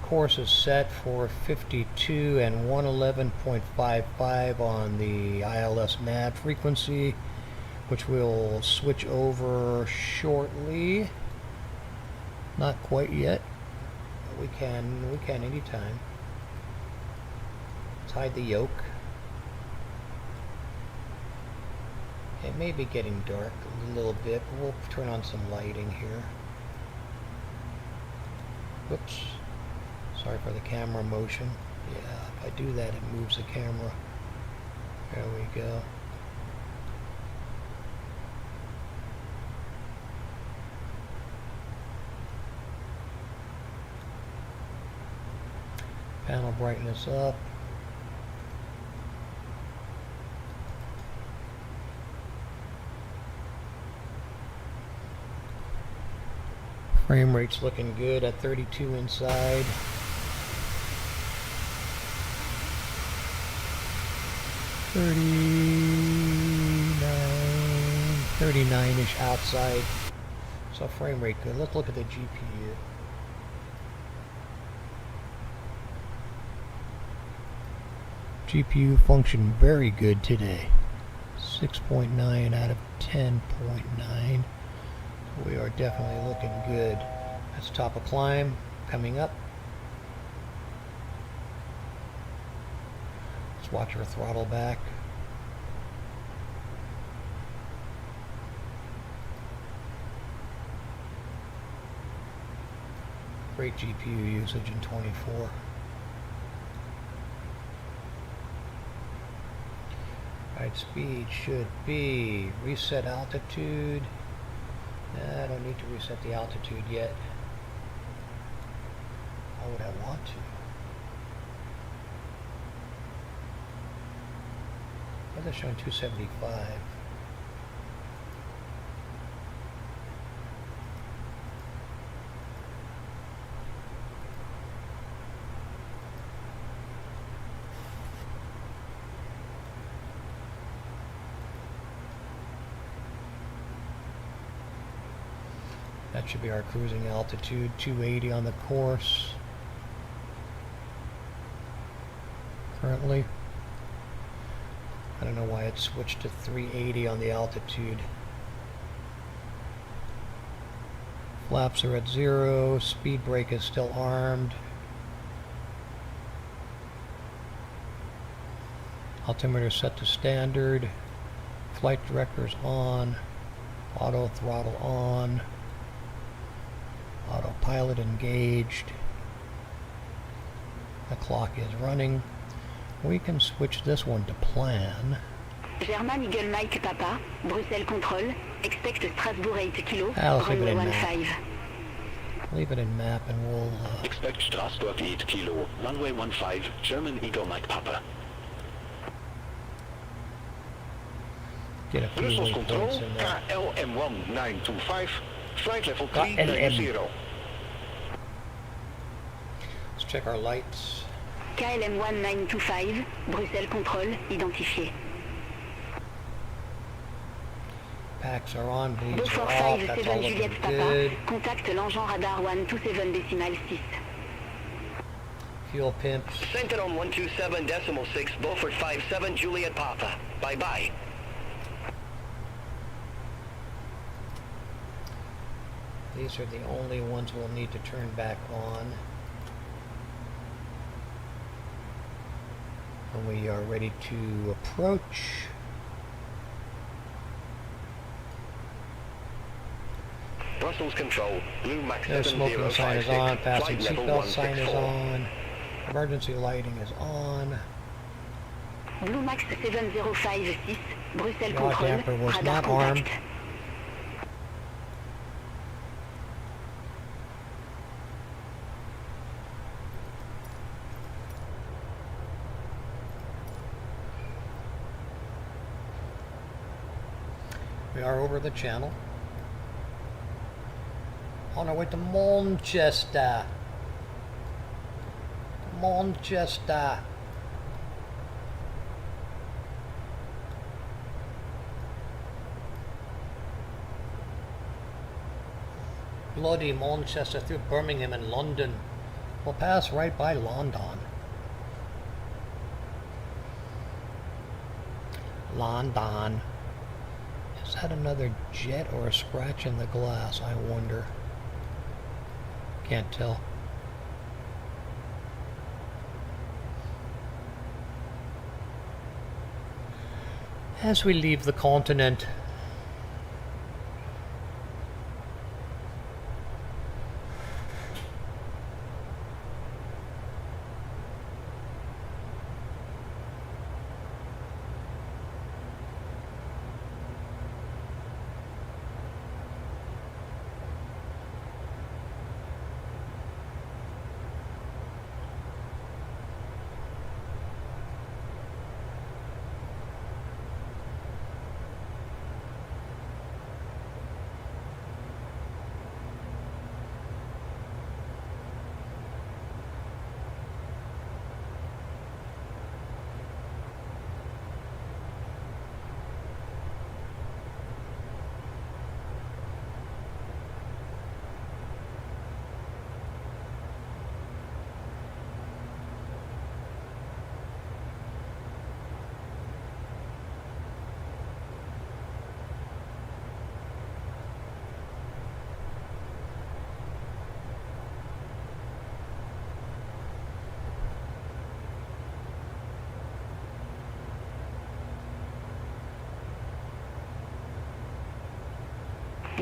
Course is set for 52 and 111.55 on the ILS nav frequency, which we'll switch over shortly. Not quite yet. We can anytime. Let's hide the yoke. It may be getting dark a little bit, but we'll turn on some lighting here. Whoops. Sorry for the camera motion. Yeah, if I do that, it moves the camera. There we go. Panel brightness up. Frame rate's looking good at 32 inside. $39-ish outside. So frame rate good. Let's look at the GPU. GPU function very good today. 6.9 out of 10.9. We are definitely looking good. That's top of climb coming up. Let's watch our throttle back. Great GPU usage in 24. Ride speed should be reset altitude. I don't need to reset the altitude yet. Why would I want to? Why is that showing 275? That should be our cruising altitude, 280 on the course. Currently. I don't know why it switched to 380 on the altitude. Flaps are at 0, speed brake is still armed. Altimeter set to standard. Flight director's on. Auto throttle on. Autopilot engaged. The clock is running. We can switch this one to plan. German Eagle Mike Papa, Bruxelles Control, expect Strasbourg 8 kilo, Let's leave it runway in 15. map. Leave it in map and we'll... Expect Strasbourg 8 kilo, runway 15, German Eagle Mike Papa. Get a few Brussels Control, waypoints in there. KLM1925, flight level KLM. 390. Let's check our lights. KLM 1925, Bruxelles contrôle, identifié. Packs are on, bleeds Beaufort are off. 5, That's 7 all looking Juliette Papa, good. contacte l'engin radar 127,6. Fuel pimps. Center on 127.6, Beaufort 57, Juliet Papa. Bye-bye. These are the only ones we'll need to turn back on when we are ready to approach. Brussels Control, Blue Max No smoking sign is on, 7056, passing flight level seatbelt sign is 164. on, emergency lighting is on. Blue Max 7056, Bruxelles Yaw contrôle, damper was radar not armed. contact. We are over the channel. On our way to Manchester. Manchester. Bloody Manchester through Birmingham and London. We'll pass right by London. London. Is that another jet or a scratch in the glass? I wonder. Can't tell. As we leave the continent,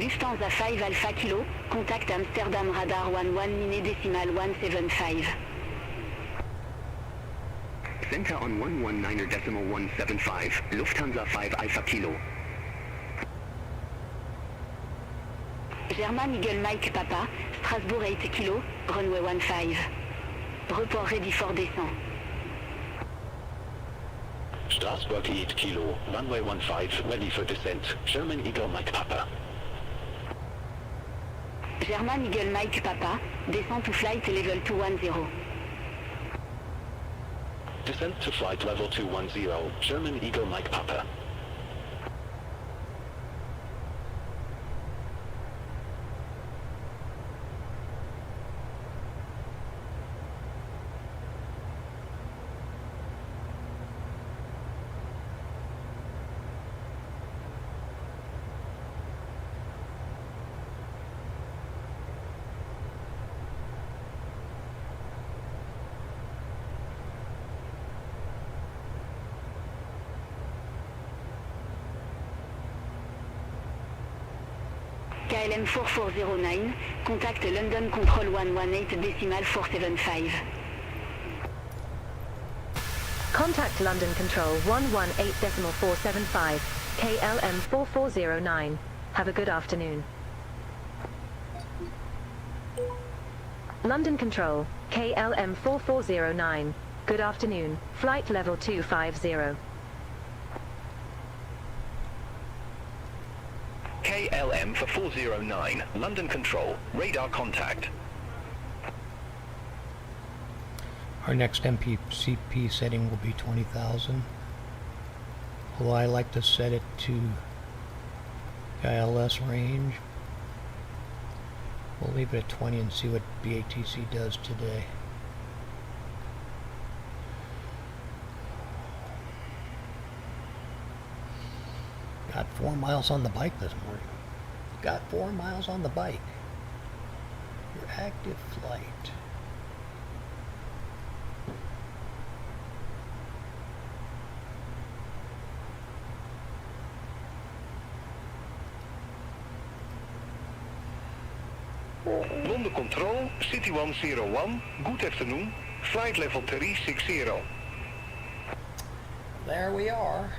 Lufthansa 5 Alpha Kilo, contact Amsterdam radar 11 Miné décimal 175. Center on 119.175, Lufthansa 5 Alpha Kilo. German Eagle Mike Papa, Strasbourg 8 Kilo, runway 15. Report ready for descent. Strasbourg 8 Kilo, runway 15, ready for descent. German Eagle Mike Papa. German Eagle Mike Papa, descent to flight level 210. Descent to flight level 210, German Eagle Mike Papa. KLM 4409, contact London Control 118 decimal 475. Contact London Control 118.475, KLM 4409. Have a good afternoon. London Control, KLM 4409. Good afternoon, flight level 250. KLM for 409, London Control, radar contact. Our next MPCP setting will be 20,000. Although I like to set it to ILS range. We'll leave it at 20 and see what BATC does today. Got 4 miles on the bike this morning. Got 4 miles on the bike. Your active flight. London Control, City 101, good afternoon, flight level 360. There we are.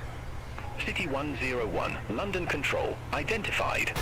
City 101, London Control, identified.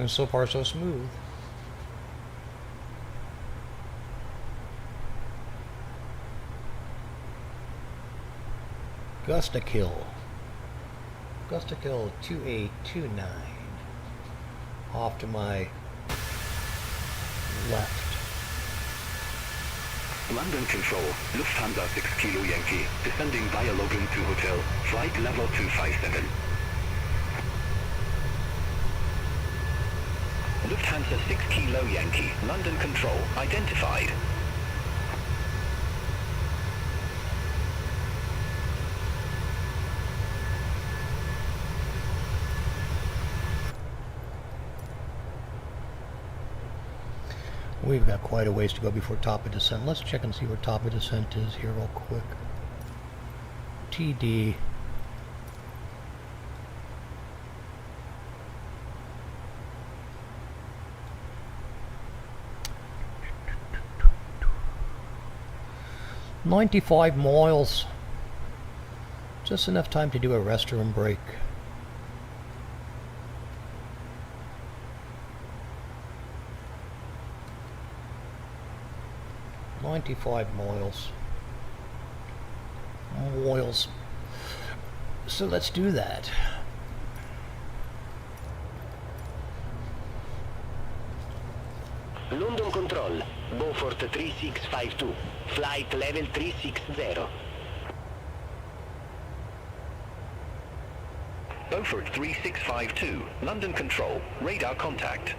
So far so smooth. Gustakill 2829 off to my left. London Control, Lufthansa 6 Kilo Yankee, descending via Logan to Hotel, flight level 257. Lufthansa 6 Kilo Yankee, London Control, identified. We've got quite a ways to go before top of descent. Let's check and see where top of descent is here real quick. TD. "95 miles. Just enough time to do a restroom break. Miles. So let's do that. London Control, Beaufort 3652, flight level 360. Beaufort 3652, London Control, radar contact.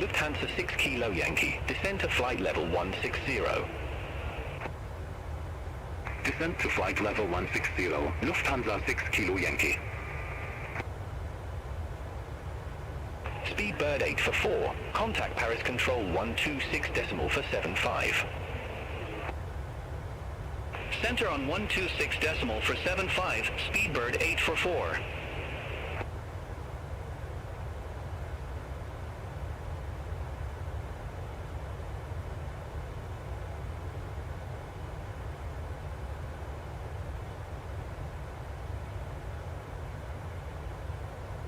Lufthansa 6 Kilo Yankee, descend to flight level 160. Descent to flight level 160, Lufthansa 6 Kilo Yankee. Speedbird 8 for 4, contact Paris Control 126 decimal for 75. Center on 126 decimal for 75, Speedbird 8 for 4.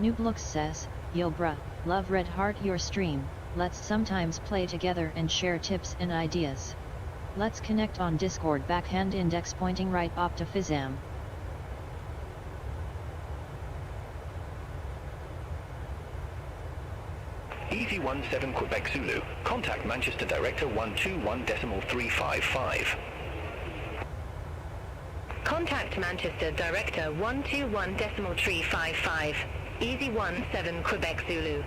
Nooblux says, Yo bruh, love red heart your stream, let's sometimes play together and share tips and ideas. Let's connect on Discord backhand index pointing right optifizam. Easy 17 Quebec Zulu, contact Manchester Director 121 decimal 355. Contact Manchester Director 121 decimal 355. Easy 17 Quebec Zulu.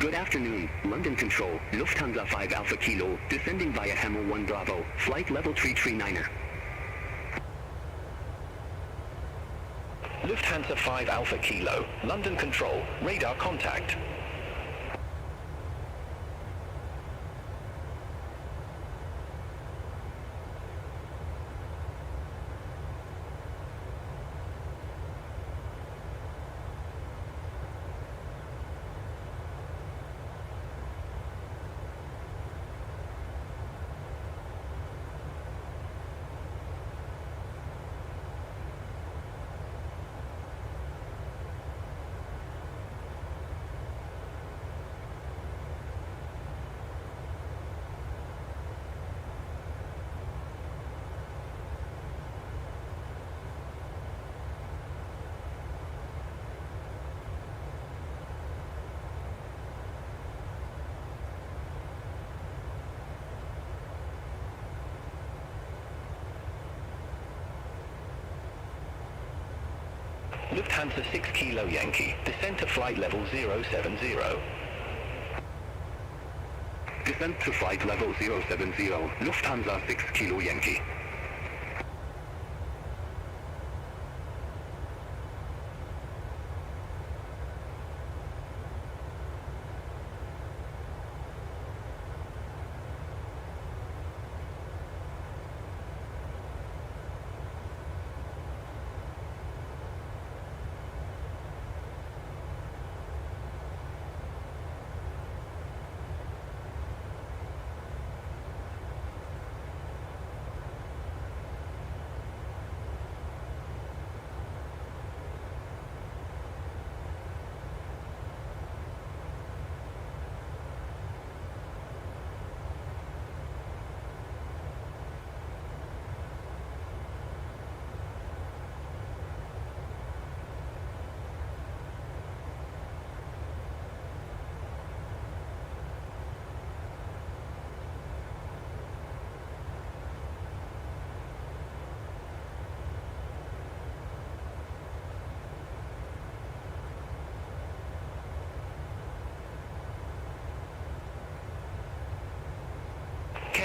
Good afternoon, London Control, Lufthansa 5 Alpha Kilo, descending via Hamel 1 Bravo, flight level 339er. Lufthansa 5 Alpha Kilo, London Control, radar contact. Lufthansa 6 Kilo Yankee, descend to flight level 070. Descent to flight level 070, Lufthansa 6 Kilo Yankee.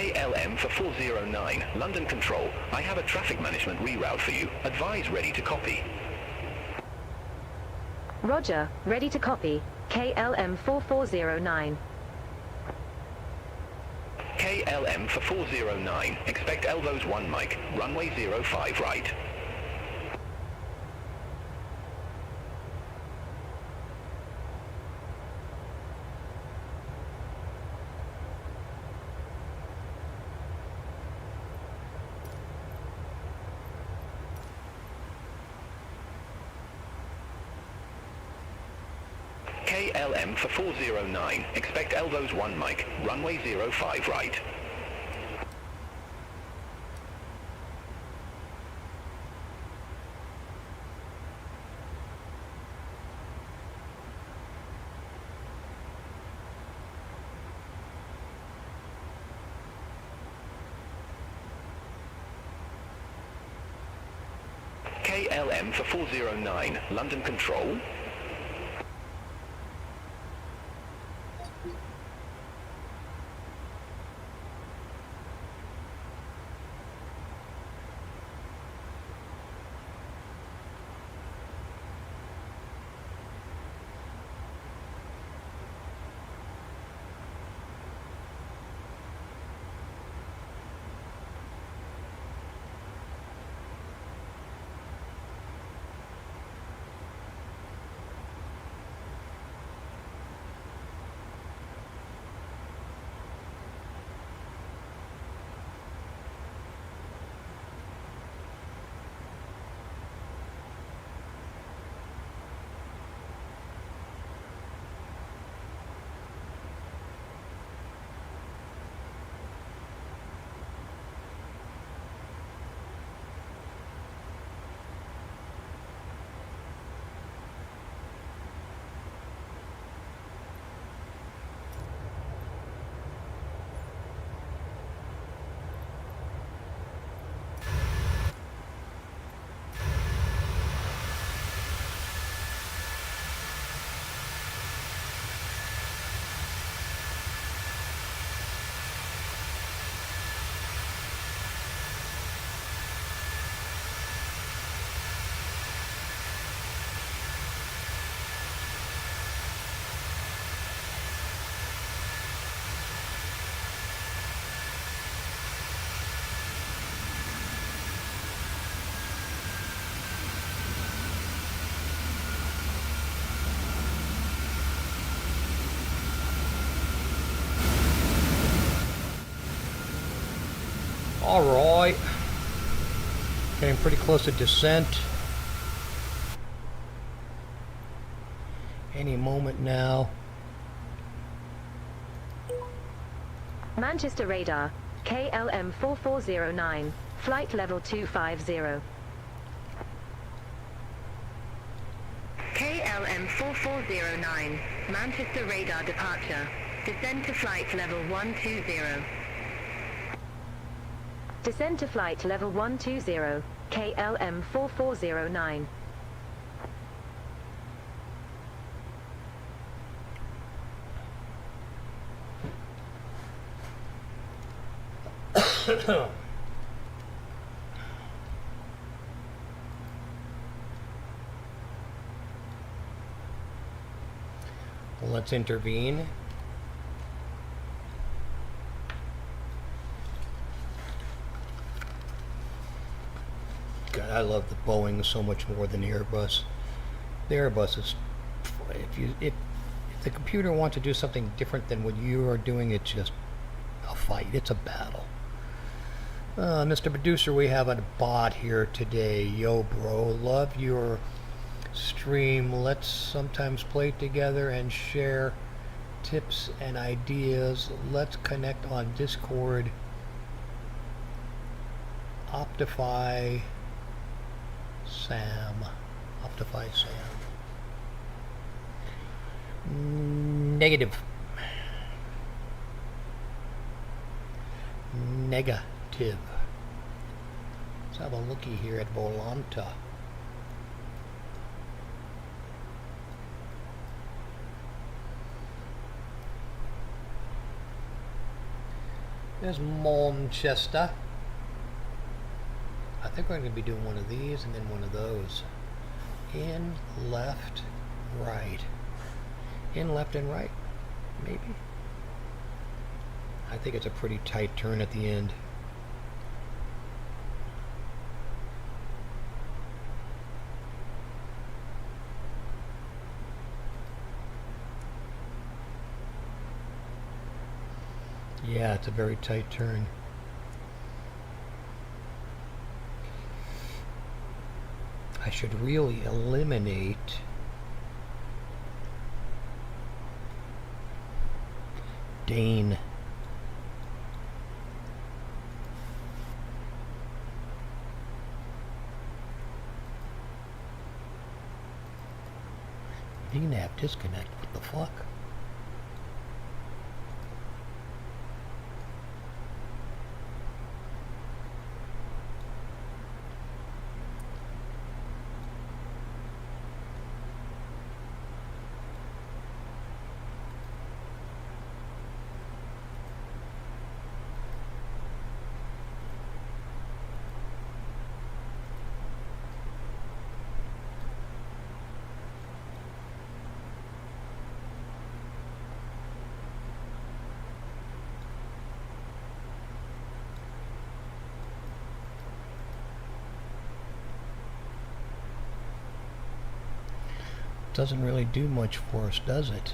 KLM for 409, London Control. I have a traffic management reroute for you. Advise ready to copy. Roger, ready to copy. KLM 4409. KLM for 409, expect Elbows 1 Mike, runway 05 right. KLM for 409, expect Elbows 1 Mike, runway 05 right. KLM for 409, London Control. Alright. Getting pretty close to descent. Any moment now. Manchester radar, KLM 4409, flight level 250. KLM 4409, Manchester radar departure. Descend to flight level 120. Descend to flight level 120, KLM 4409. Let's intervene. God, I love the Boeing so much more than the Airbus. The Airbus is, if the computer wants to do something different than what you are doing, it's just a fight. It's a battle. Mr. Producer, we have a bot here today. Yo, bro, love your stream. Let's sometimes play together and share tips and ideas. Let's connect on Discord. Optify Sam. Negative. Let's have a looky here at Volanta. There's Manchester. I think we're going to be doing one of these and then one of those. In, left, right. In, left, and right. Maybe. I think it's a pretty tight turn at the end. Yeah, it's a very tight turn. I should really eliminate Dane. VNAV disconnect, what the fuck? Doesn't really do much for us, does it?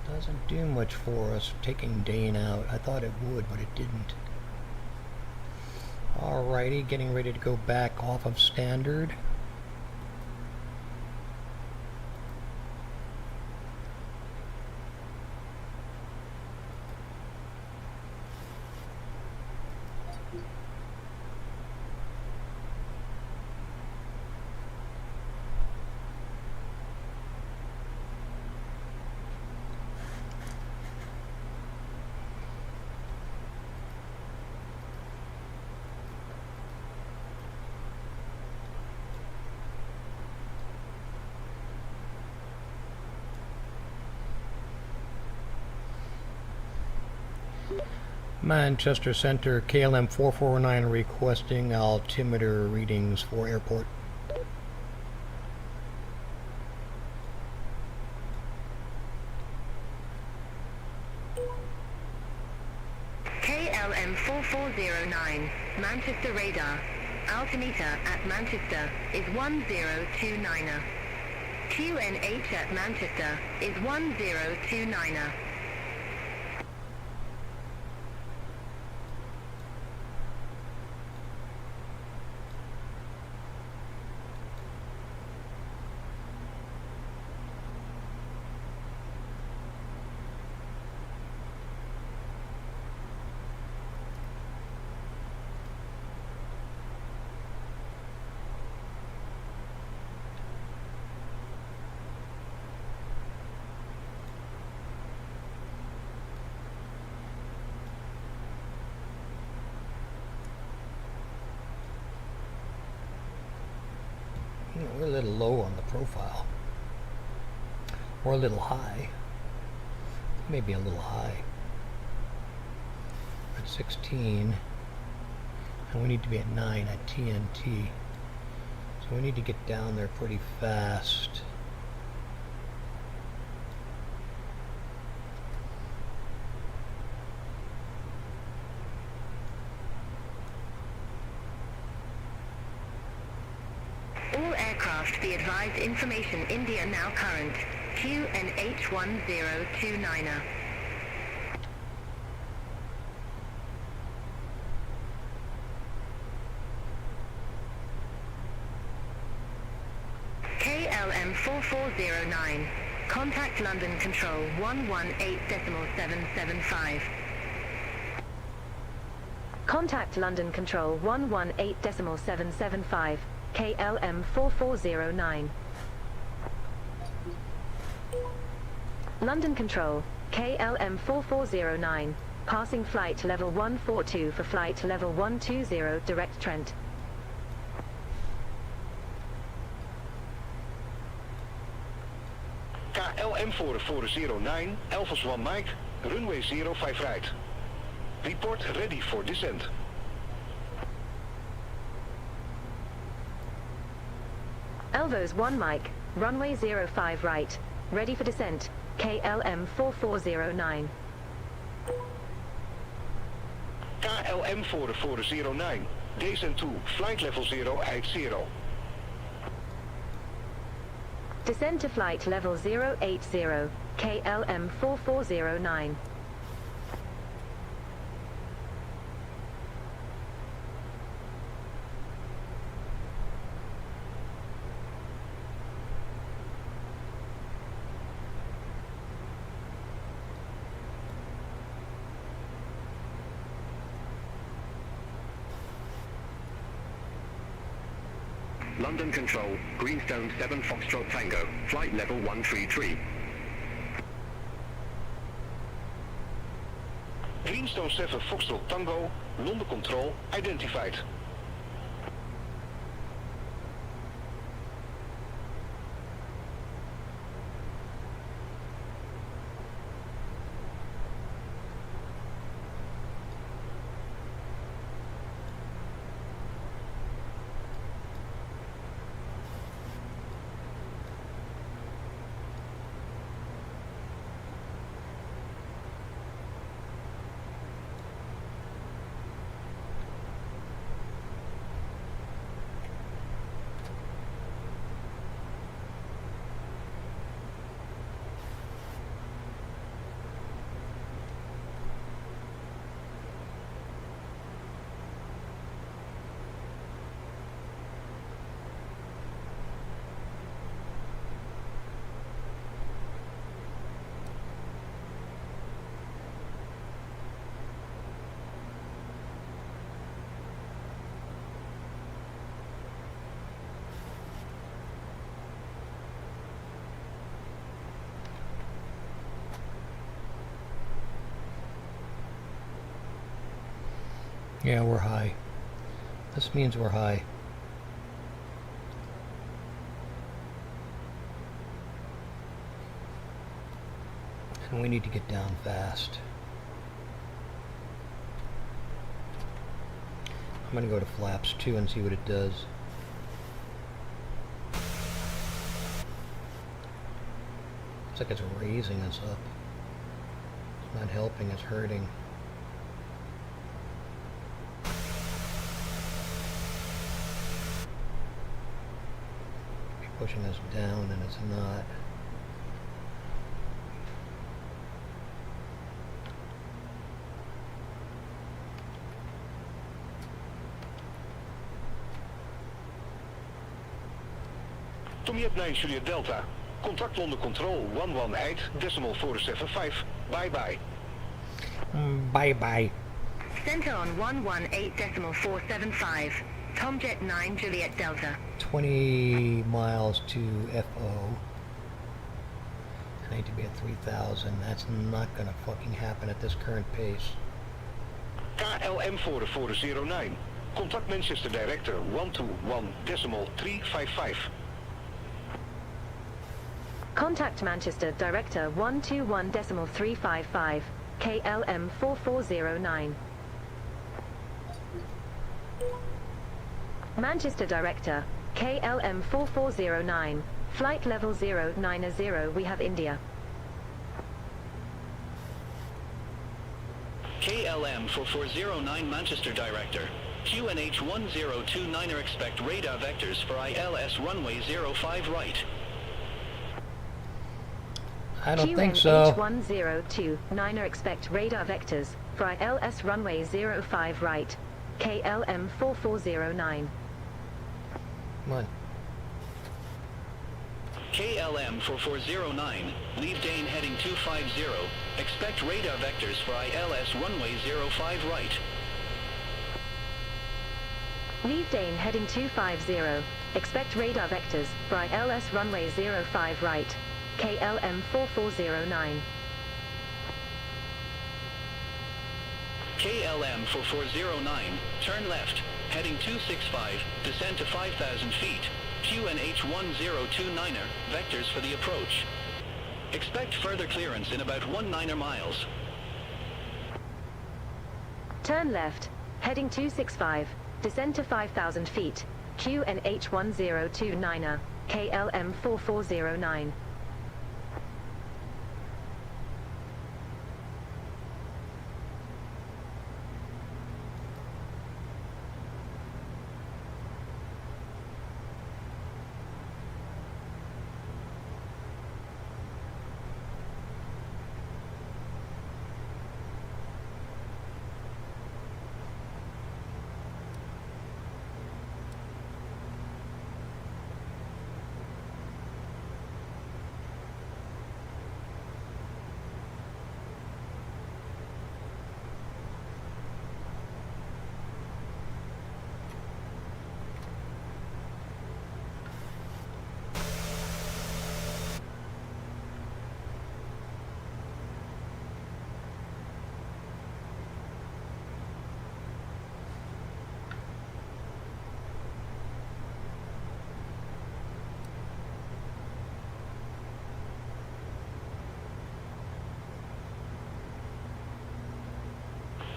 Doesn't do much for us taking Dane out. I thought it would, but it didn't. Alrighty, getting ready to go back off of standard. Manchester Center, KLM 449 requesting altimeter readings for airport. KLM 4409, Manchester radar. Altimeter at Manchester is 1029er. QNH at Manchester is 1029er. We're a little low on the profile. Or a little high. Maybe a little high. We're at 16. And we need to be at 9 at TNT. So we need to get down there pretty fast. All aircraft be advised information India now current. QNH1029er. KLM 4409. Contact London Control 118.775. Contact London Control 118.775. KLM 4409. London Control, KLM 4409. Passing flight level 142 for flight level 120 direct Trent. KLM 4409, Alpha 1 Mike, runway 05 right. Report ready for descent. Elvos 1 Mike, runway 05 right. Ready for descent. KLM 4409. KLM 4409, descent to flight level 080. Descend to flight level 080. KLM 4409. London Control, Greenstone 7 Foxtrot Tango, flight level 133. Greenstone 7 Foxtrot Tango, London Control, identified. Yeah, we're high. This means we're high. And we need to get down fast. I'm going to go to flaps 2 and see what it does. Looks like it's raising us up. It's not helping, it's hurting. Pushing us down and it's not. Tommy 9 Juliet Delta. Contact London Control 118.475. Bye bye. Bye bye. Center on 118.475. Tomjet 9 Juliet Delta. 20 miles to FO. I need to be at 3,000. That's not gonna fucking happen at this current pace. KLM 4409. Contact Manchester Director 121.355. Contact Manchester Director 121.355, KLM 4409. Manchester Director, KLM 4409, flight level 090, we have India. KLM 4409 Manchester Director. QNH 1029er expect radar vectors for ILS runway 05 right. I don't think so. QNH1029er expect radar vectors for ILS runway 05 right. KLM 4409. Come on. KLM 4409, leave Dane heading 250, expect radar vectors for ILS runway 05 right. Leave Dane heading 250, expect radar vectors for ILS runway 05 right. KLM 4409. KLM 4409, turn left, heading 265, descend to 5,000 feet. QNH 1029er, vectors for the approach. Expect further clearance in about 19 miles. Turn left, heading 265, descend to 5,000 feet. QNH 1029er, KLM 4409.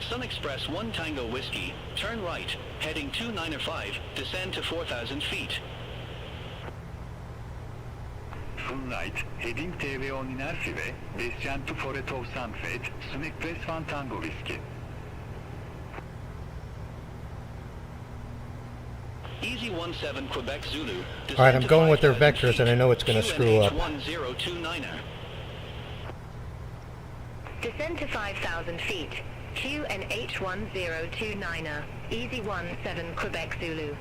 Sun Express 1 Tango Whiskey, turn right, heading 295, descend to 4,000 feet. Sun right, heading TVO Ninarfi ve descend to 4,000 feet, Sun Express 1 Tango Whiskey. Easy 17 Quebec Zulu. Alright, I'm going with their vectors and I know it's going to screw up. 1029er. Descend to 5,000 feet. QNH 1029er, Easy 17 Quebec Zulu.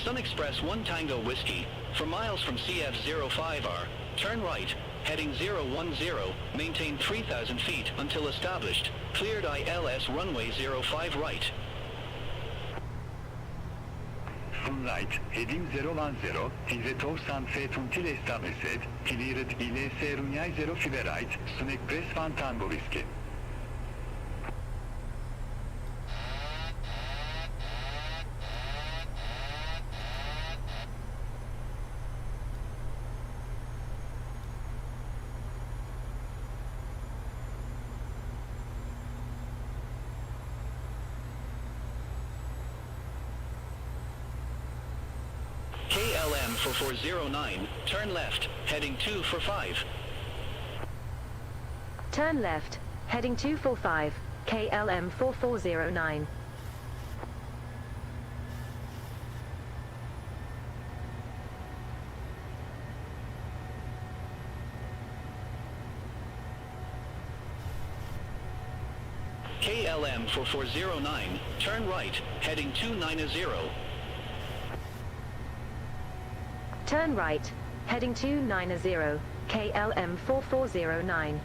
Sun Express 1 Tango Whiskey, for miles from CF05R, turn right, heading 010, maintain 3,000 feet until established, cleared ILS runway 05 right. Sun right, heading 010, 3,000 feet until established, cleared ILS runway 05 right, Sun Express 1 Tango Whiskey. KLM 4409, turn left, heading 245. Turn left, heading 245, KLM 4409. KLM 4409, turn right, heading 290. Turn right, heading 290, KLM 4409.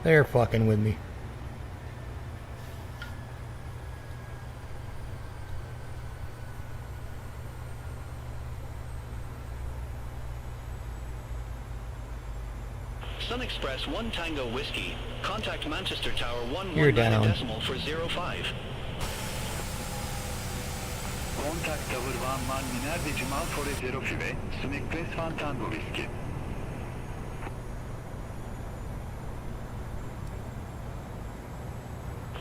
They're fucking with me. Sun Express 1 Tango Whiskey. Contact Manchester Tower You're 119 down. decimal for 05. Contact Tower 1 Miner decimal for 05, Sun Express 1 Tango Whiskey.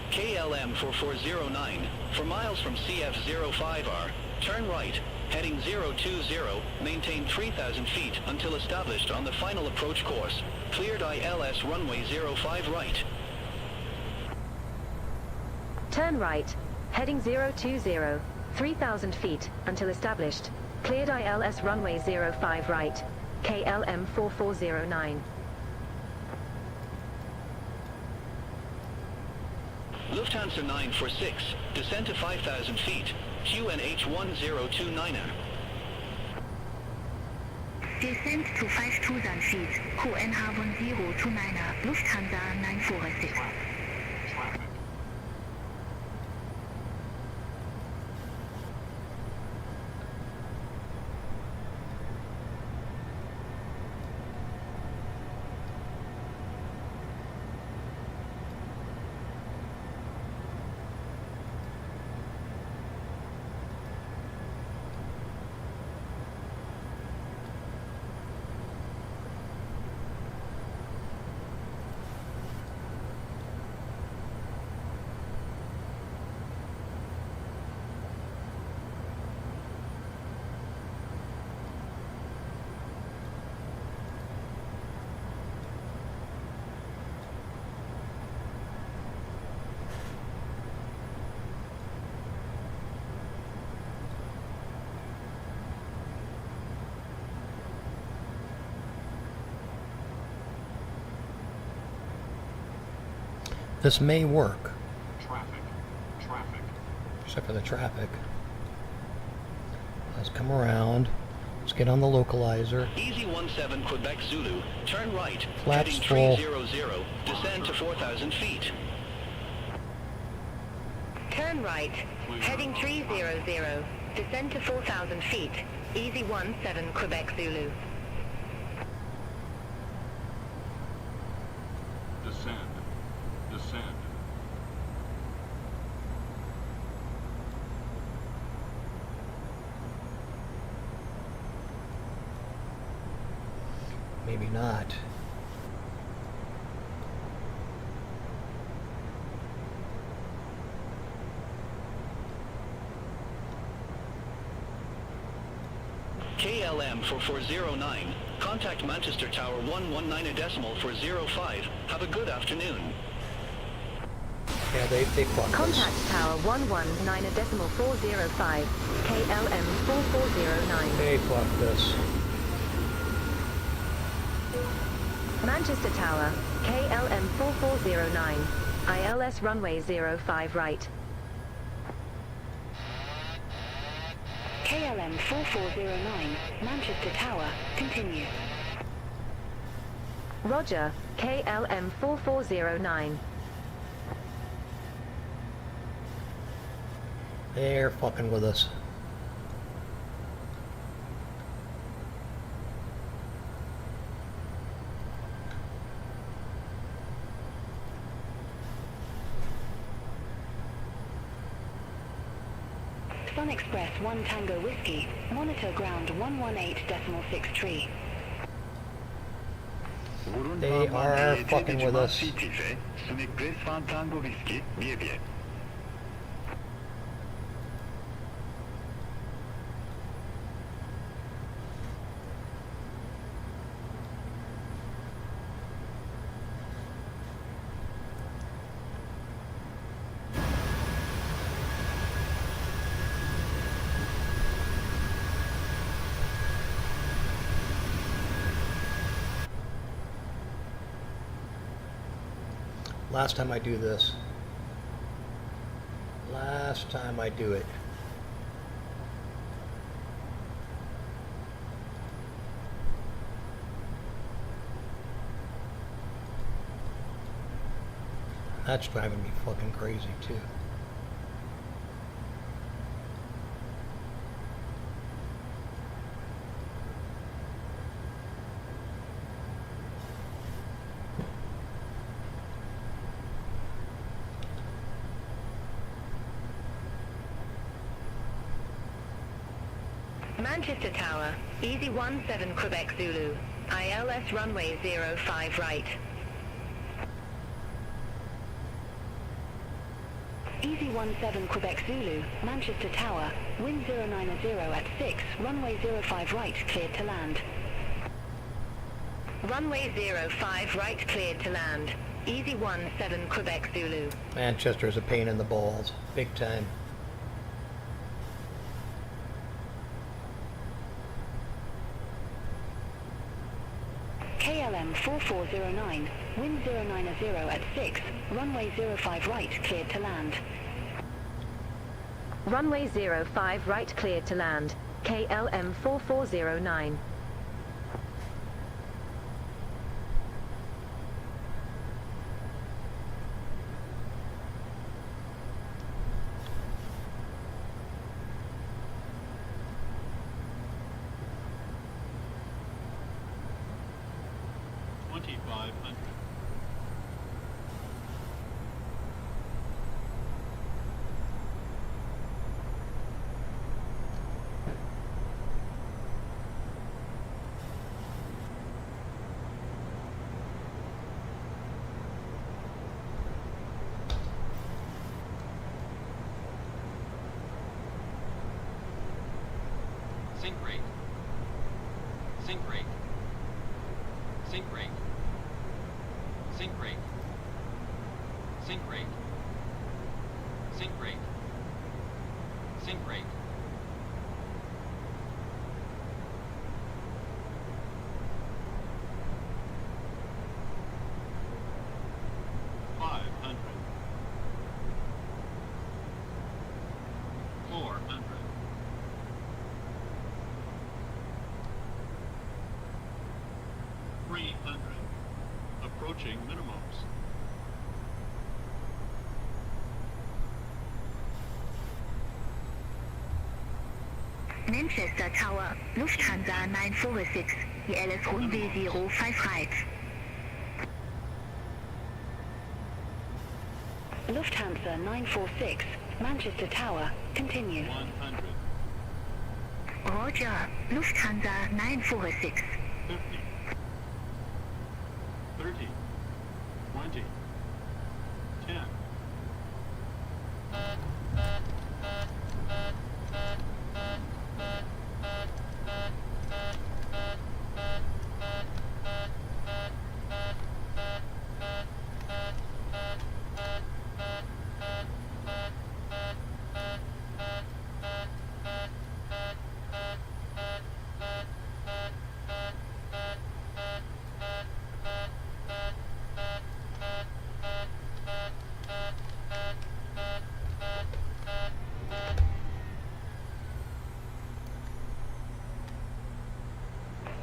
KLM 4409. For miles from CF05R, turn right, heading 020, maintain 3,000 feet until established on the final approach course. Cleared ILS runway 05 right. Turn right, heading 020, 3,000 feet, until established. Cleared ILS runway 05 right, KLM 4409. Lufthansa 946, descend to 5,000 feet, QNH 1029er. Descent to 5,000 feet, QNH 1029, Lufthansa 946. This may work, Traffic. except for the traffic. Let's come around. Let's get on the localizer. Easy 17 Quebec Zulu, turn right, Flaps heading full. 300, descend to 4,000 feet. Turn right, heading 300, descend to 4,000 feet. Easy 17 Quebec Zulu. Descend. Maybe not. KLM 4409. Contact Manchester Tower 119 decimal for 05. Have a good afternoon. Yeah, they fucked Contact us. Tower 119 decimal 405, KLM 4409. They fucked us. Manchester Tower, KLM 4409, ILS runway 05 right. KLM 4409, Manchester Tower, continue. Roger, KLM 4409. They're fucking with us. Sun Express 1 Tango Whiskey, monitor ground 118.63. They are fucking with us. Sun Express 1 Tango Whiskey, bien. Last time I do this. Last time I do it. That's driving me fucking crazy too. Manchester Tower, Easy 17 Quebec Zulu, ILS runway 05 right. Easy 17 Quebec Zulu, Manchester Tower, wind 090 at 6, runway 05 right, cleared to land. Runway 05 right cleared to land. Easy 17 Quebec Zulu. Manchester is a pain in the balls, big time. KLM 4409, wind 090 at 6, runway 05 right, cleared to land. Runway 05 right cleared to land. KLM 4409. Sync rate. Sync rate. Sync rate. Sync rate. Sync rate. Sync rate. Sync rate. Approaching minimums. Manchester Tower, Lufthansa 946, ILS runway 05 right. Lufthansa 946, Manchester Tower, continue. 100. Roger, Lufthansa 946. 50. 30. 20. 10.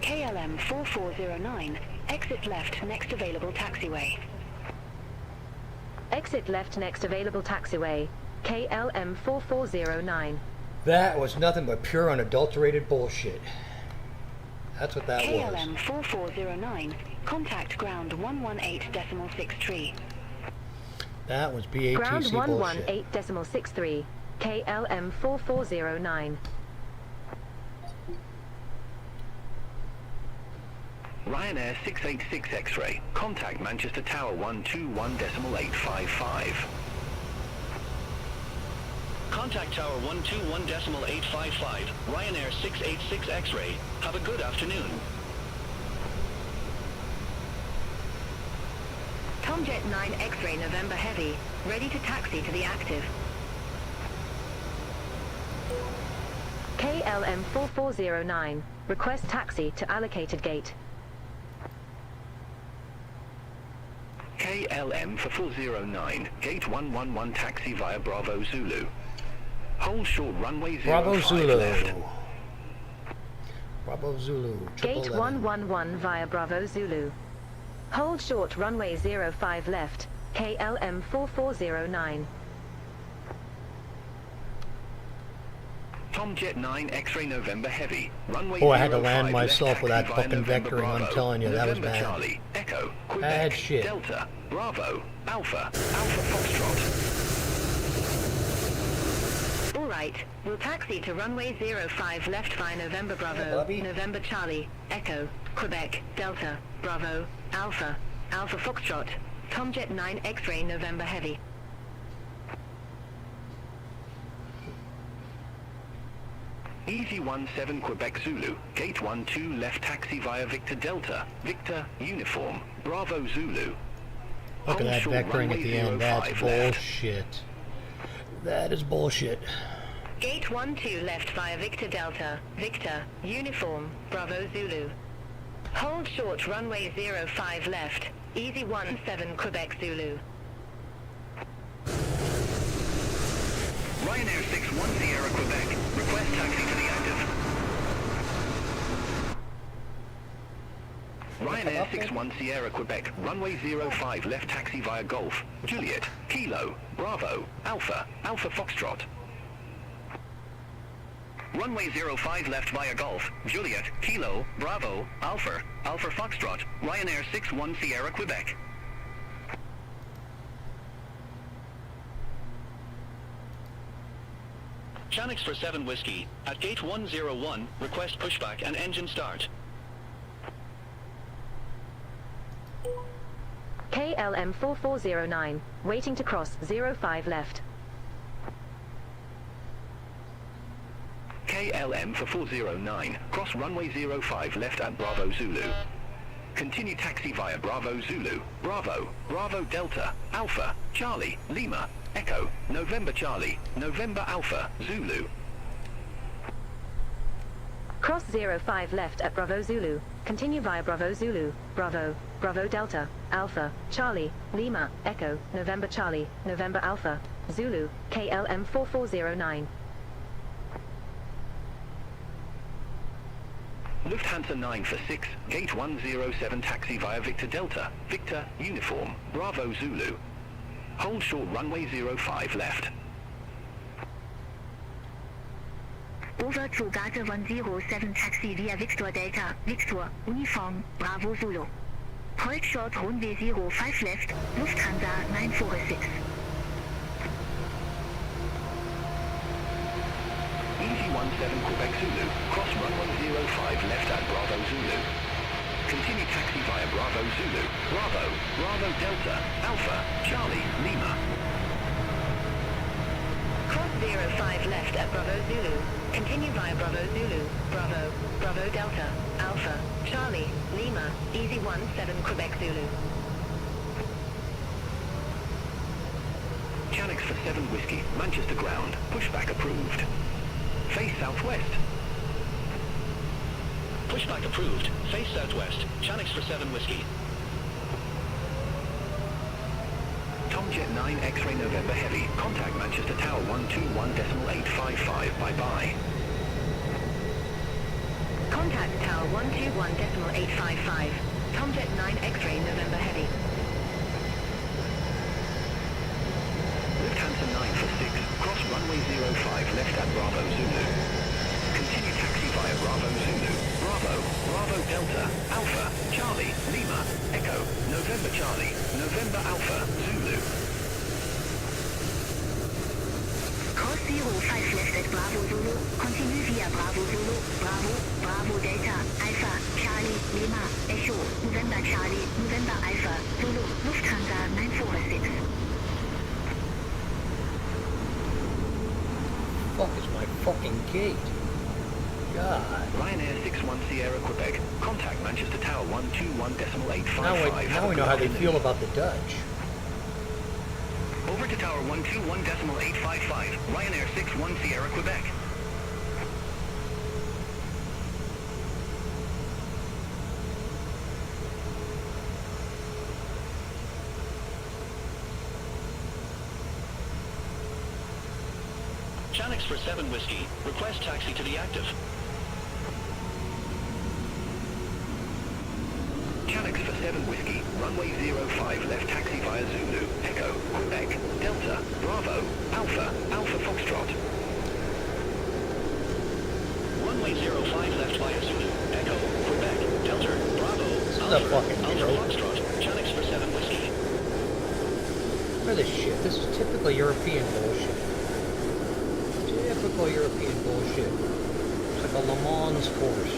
KLM 4409, exit left next available taxiway. Exit left next available taxiway. KLM 4409. That was nothing but pure unadulterated bullshit. That's what that was. KLM 4409, contact ground 118.63. That was BATC Ground bullshit. 118.63. KLM 4409. Ryanair 686 X-ray. Contact Manchester Tower 121.855. Contact Tower 121.855. Ryanair 686 X-ray. Have a good afternoon. Tomjet 9 X-ray November Heavy. Ready to taxi to the active. KLM 4409. Request taxi to allocated gate. KLM for 409, gate 111 taxi via Bravo Zulu. Hold short runway 05 Bravo Zulu. left. Bravo Zulu. Gate 11. 111 via Bravo Zulu. Hold short runway 05 left. KLM 4409. Tomjet 9 X-ray November Heavy. Runway Boy, I had to 05 land left, myself with that taxi via fucking November vectoring, I'm Bravo. telling you, that was November bad. Charlie, Echo, Quebec, Bad shit. Delta, Bravo, Alpha, Alpha Foxtrot. All right. right. Will taxi to runway 05 left via November Bravo, Bobby. November Charlie, Echo, Quebec, Delta, Bravo, Alpha, Alpha Foxtrot, Tomjet 9 X-ray November Heavy. Easy 17 Quebec Zulu, gate 12 left taxi via Victor Delta, Victor, Uniform, Bravo Zulu. Look at Hold that short vectoring runway at the end. That's 05 left. bullshit. That is bullshit. Gate 12 left via Victor Delta, Victor, Uniform, Bravo Zulu. Hold short runway 05 left, Easy 17 Quebec Zulu. Ryanair 61 Sierra Quebec, request taxi to the active. Ryanair 61 Sierra Quebec, runway 05 left taxi via Golf, Juliet, Kilo, Bravo, Alpha, Alpha Foxtrot. Runway 05 left via Golf, Juliet, Kilo, Bravo, Alpha, Alpha Foxtrot, Ryanair 61 Sierra Quebec. Chanix for 7 Whiskey. At gate 101, request pushback and engine start. KLM 4409, waiting to cross 05 left. KLM for 409, cross runway 05 left at Bravo Zulu. Continue taxi via Bravo Zulu, Bravo, Bravo Delta, Alpha, Charlie, Lima, Echo, November Charlie, November Alpha, Zulu. Cross 05 left at Bravo Zulu. Continue via Bravo Zulu, Bravo, Bravo Delta, Alpha, Charlie, Lima, Echo, November Charlie, November Alpha, Zulu, KLM 4409. Lufthansa 9 for 6, gate 107 taxi via Victor Delta, Victor, Uniform, Bravo Zulu. Hold short runway 05 left. Over to Gate 107 taxi via Victor Delta, Victor, Uniform, Bravo Zulu. Hold short runway 05 left, Lufthansa 946. Easy 17 Quebec Zulu, cross runway 05 left at Bravo Zulu. Continue taxi via Bravo Zulu, Bravo, Bravo Delta, Alpha, Charlie, Lima. Cross 05 left at Bravo Zulu. Continue via Bravo Zulu, Bravo, Bravo Delta, Alpha, Charlie, Lima, Easy 17 Quebec Zulu. Chanix for 7 Whiskey, Manchester ground, pushback approved. Face southwest. Pushback approved. Face southwest. Chanix for 7 Whiskey. Tomjet 9 X-ray November Heavy, contact Manchester Tower 121.855, bye-bye. Contact Tower 121.855. Tomjet 9 X-ray November Heavy. Lufthansa 9 for 6, cross runway 05 left at Bravo Zulu. Continue taxi via Bravo Zulu, Bravo, Bravo Delta, Alpha, Charlie, Lima, Echo, November Charlie, November Alpha, Zulu. Cross 05 left at Bravo Zulu. Continue via Bravo Zulu, Bravo, Bravo Delta, Alpha, Charlie, Lima, Echo, November Charlie, November Alpha, Zulu, Lufthansa 946. Fuck is my fucking gate? God. Ryanair 61 Sierra Quebec, contact Manchester Tower 121.855. Now we know how they feel about the Dutch. Over to Tower 121.855, Ryanair 61 Sierra Quebec. Chanix for 7 Whiskey. Request taxi to the active. Chanix for 7 Whiskey, runway 05 left taxi via Zulu, Echo, Quebec, Delta, Bravo, Alpha, Alpha Foxtrot. Runway 05 left via Zulu, Echo, Quebec, Delta, Bravo, Alpha, fucking Alpha joke. Foxtrot. Chanix for 7 Whiskey. Look at this shit. This is typical European bullshit. Typical European bullshit. It's like a Le Mans course.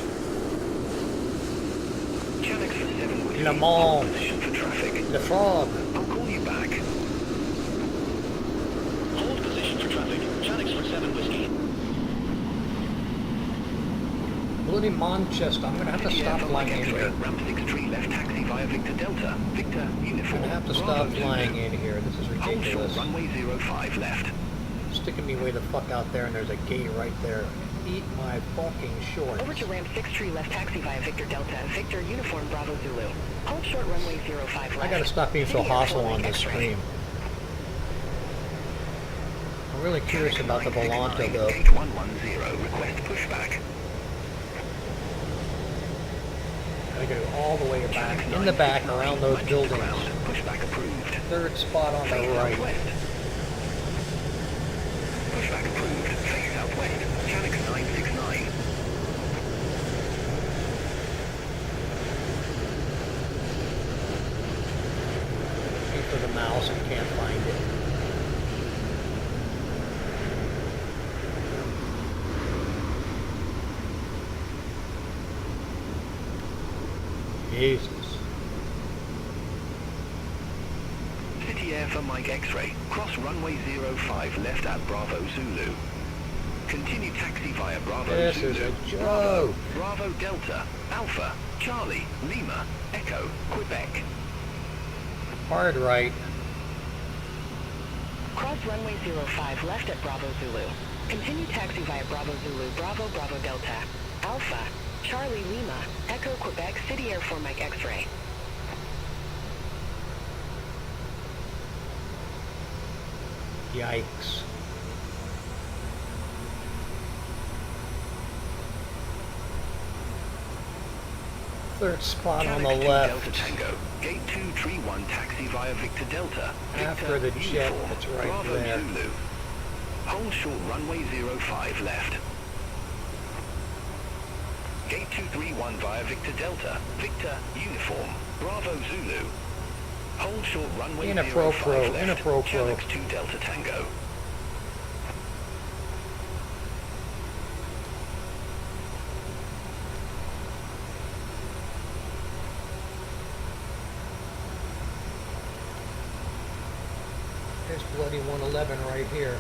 Channix for 7 whiskey. Le Mans. Position for traffic. The frog. I'll call you back. Hold position for traffic. Channix for 7 whiskey. Bloody Manchester. I'm gonna have to stop flying in here. Ramp 6 tree left taxi via Victor Delta. Victor I'm uniform. gonna have to stop Bravo flying Zulu. in here. This is Hold short ridiculous. runway 05 left. Sticking me way the fuck out there, and there's a gate right there. Eat my fucking shorts. Over to ramp 6 tree left taxi via Victor Delta. Victor uniform Bravo Zulu. Hold short runway 05 left. I gotta stop being so City Air hostile 4 on Mike this X-ray. stream. I'm really curious about the Volante though. Gate 110. Request pushback. I gotta go all the way back, in the back, around those buildings. Pushback approved. Third spot on the Face right. southwest. Pushback approved. Face southwest. Channix 969. Wait for the mouse and can't find it. Jesus. City Air for Mike X-ray. Cross runway 05 left at Bravo Zulu. Continue taxi via Bravo This Zulu. is a Bravo, joke. Bravo Delta, Alpha, Charlie, Lima, Echo, Quebec. Hard right. Cross runway 05 left at Bravo Zulu. Continue taxi via Bravo Zulu, Bravo, Bravo Delta. Alpha, Charlie Lima, Echo Quebec, City Air 4 Mike X-ray. Yikes. Third spot on the Channix 2 left. Delta Tango. Gate 2 Tree 1 taxi via Victor Delta. After the Victor, jet uniform, that's right Bravo there. Zulu. Hold short runway 05 left. Gate 231 via Victor Delta. Victor, uniform. Bravo Zulu. Hold short runway 05 left. Inappropriate. Channix 2 Delta Tango. There's bloody 111 right here.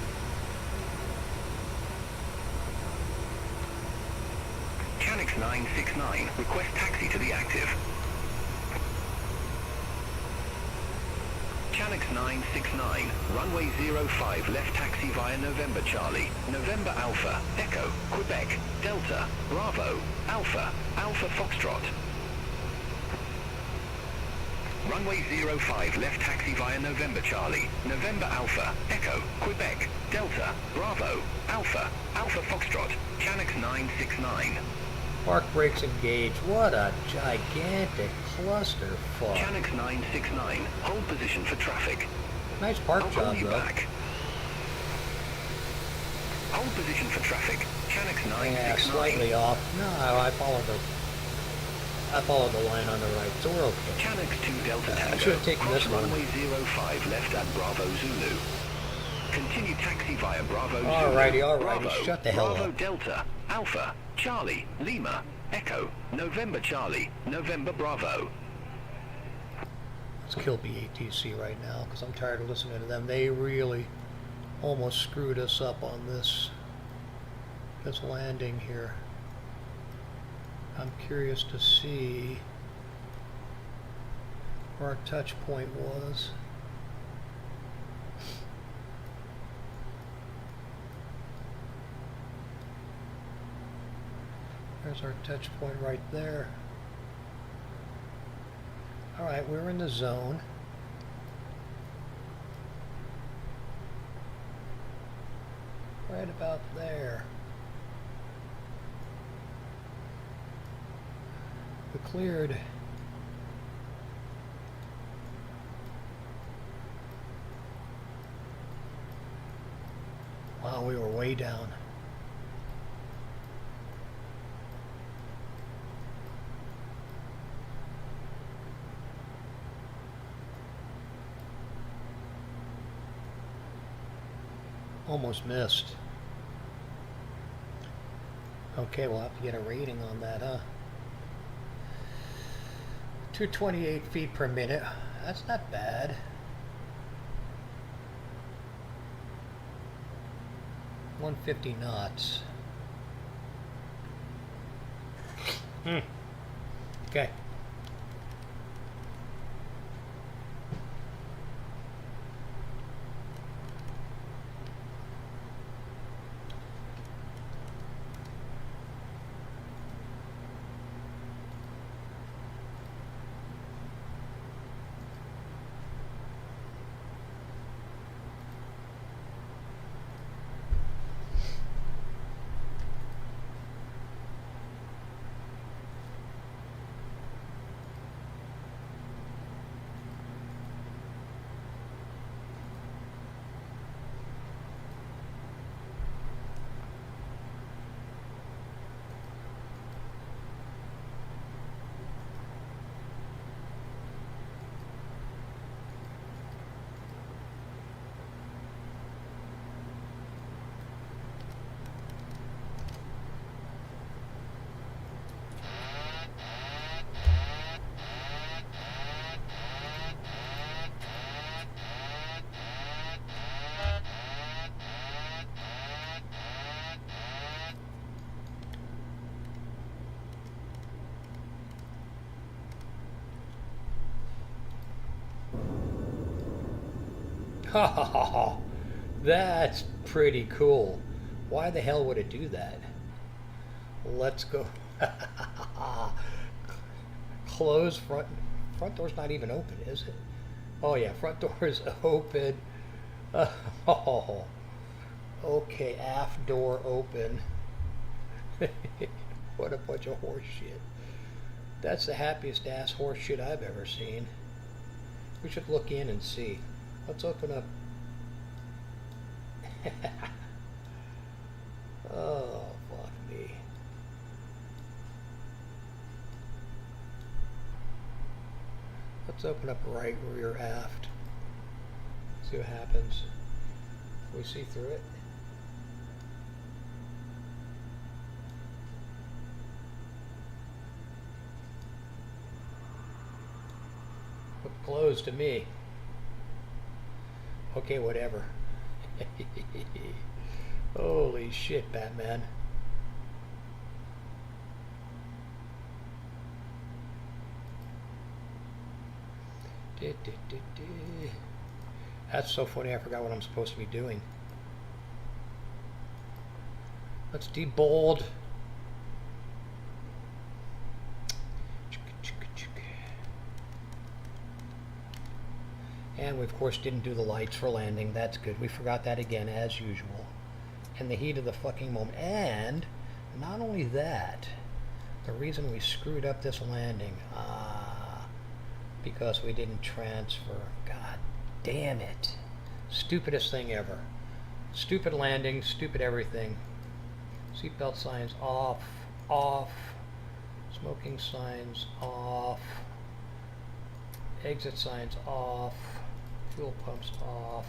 Channix 969. Request taxi to the active. Channix 969. Runway 05 left taxi via November Charlie. November Alpha. Echo. Quebec. Delta. Bravo. Alpha. Alpha Foxtrot. Runway 05 left taxi via November Charlie. November Alpha. Echo. Quebec. Delta. Bravo. Alpha. Alpha Foxtrot. Channix 969. Park brakes engaged. What a gigantic clusterfuck. Channix 969. Hold position for traffic. Nice park I'll call job you though. back. Hold position for traffic. Channix 969. Yeah, slightly off. No, I followed the line on the right, so we're okay. Channix 2 Delta Tango. I should have taken Cross this one. runway 05 left at Bravo Zulu. Continue taxi via Bravo Alrighty, Zulu. alrighty, Bravo, shut the hell Bravo up. Delta, Alpha, Charlie, Lima, Echo, November Charlie, November Bravo. Let's kill BATC right now, because I'm tired of listening to them. They really almost screwed us up on this landing here. I'm curious to see where our touch point was. There's our touch point right there. Alright, we're in the zone. Right about there. We cleared. Wow, we were way down. Almost missed. Okay, we'll have to get a rating on that, huh? 228 feet per minute. That's not bad. $150 knots. Okay. Oh, that's pretty cool. Why the hell would it do that? Let's go. Close front door's not even open, is it? Oh yeah, front door is open. Oh, okay, aft door open. What a bunch of horse shit. That's the happiest ass horse shit I've ever seen. We should look in and see. Let's open up. Oh, fuck me. Let's open up right rear aft. See what happens. Can we see through it? Look closed to me. Okay, whatever. Holy shit, Batman. That's so funny, I forgot what I'm supposed to be doing. Let's debold. And we, of course, didn't do the lights for landing. That's good. We forgot that again, as usual. In the heat of the fucking moment. And not only that, the reason we screwed up this landing, because we didn't transfer. God damn it. Stupidest thing ever. Stupid landing, stupid everything. Seatbelt signs off, off. Smoking signs off. Exit signs off. Fuel pumps off.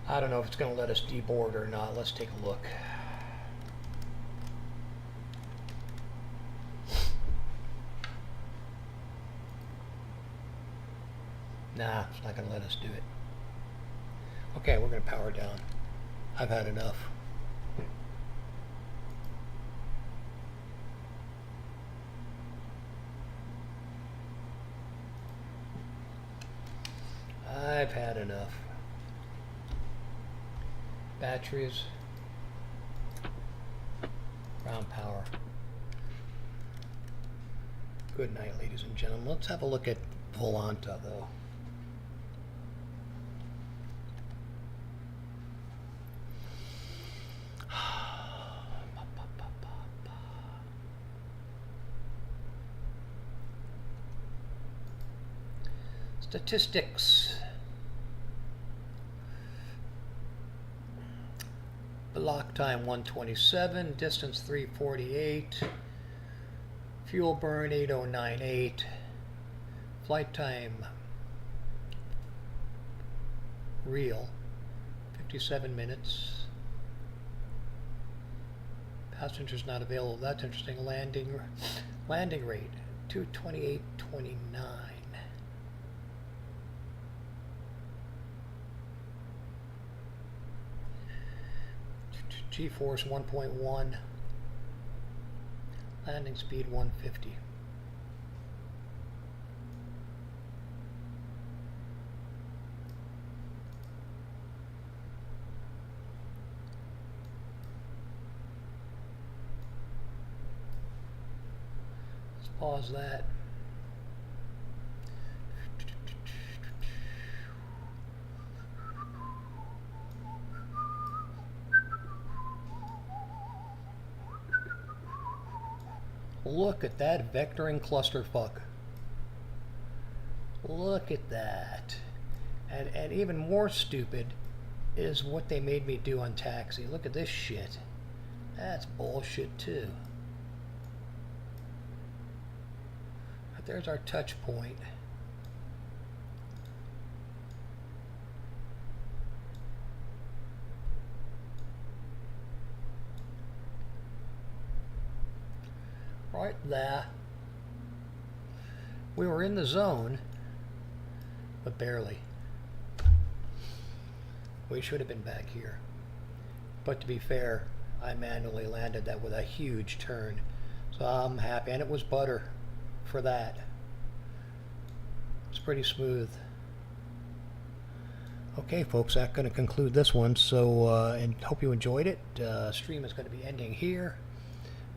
I don't know if it's going to let us deboard or not. Let's take a look. Nah, it's not going to let us do it. Okay, we're going to power down. I've had enough. I've had enough. Batteries. Ground power. Good night, ladies and gentlemen. Let's have a look at Volanta, though. Statistics. Block time 127, distance 348, fuel burn 8098, flight time real 57 minutes, Passengers not available. That's interesting. Landing rate 228.29. G-force 1.1. Landing speed 150. Let's pause that. Look at that vectoring clusterfuck. Look at that. And even more stupid is what they made me do on taxi. Look at this shit. That's bullshit too. But there's our touch point. Right there. We were in the zone, but barely. We should have been back here. But to be fair, I manually landed that with a huge turn. So I'm happy, and it was butter for that. It's pretty smooth. Okay, folks, that's going to conclude this one. So, and hope you enjoyed it. Stream is going to be ending here.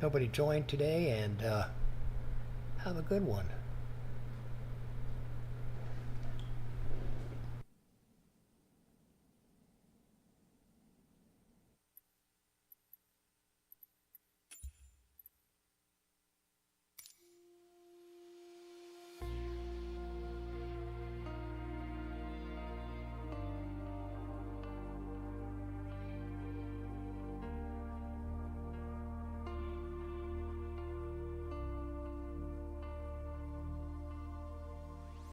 Nobody joined today, and have a good one.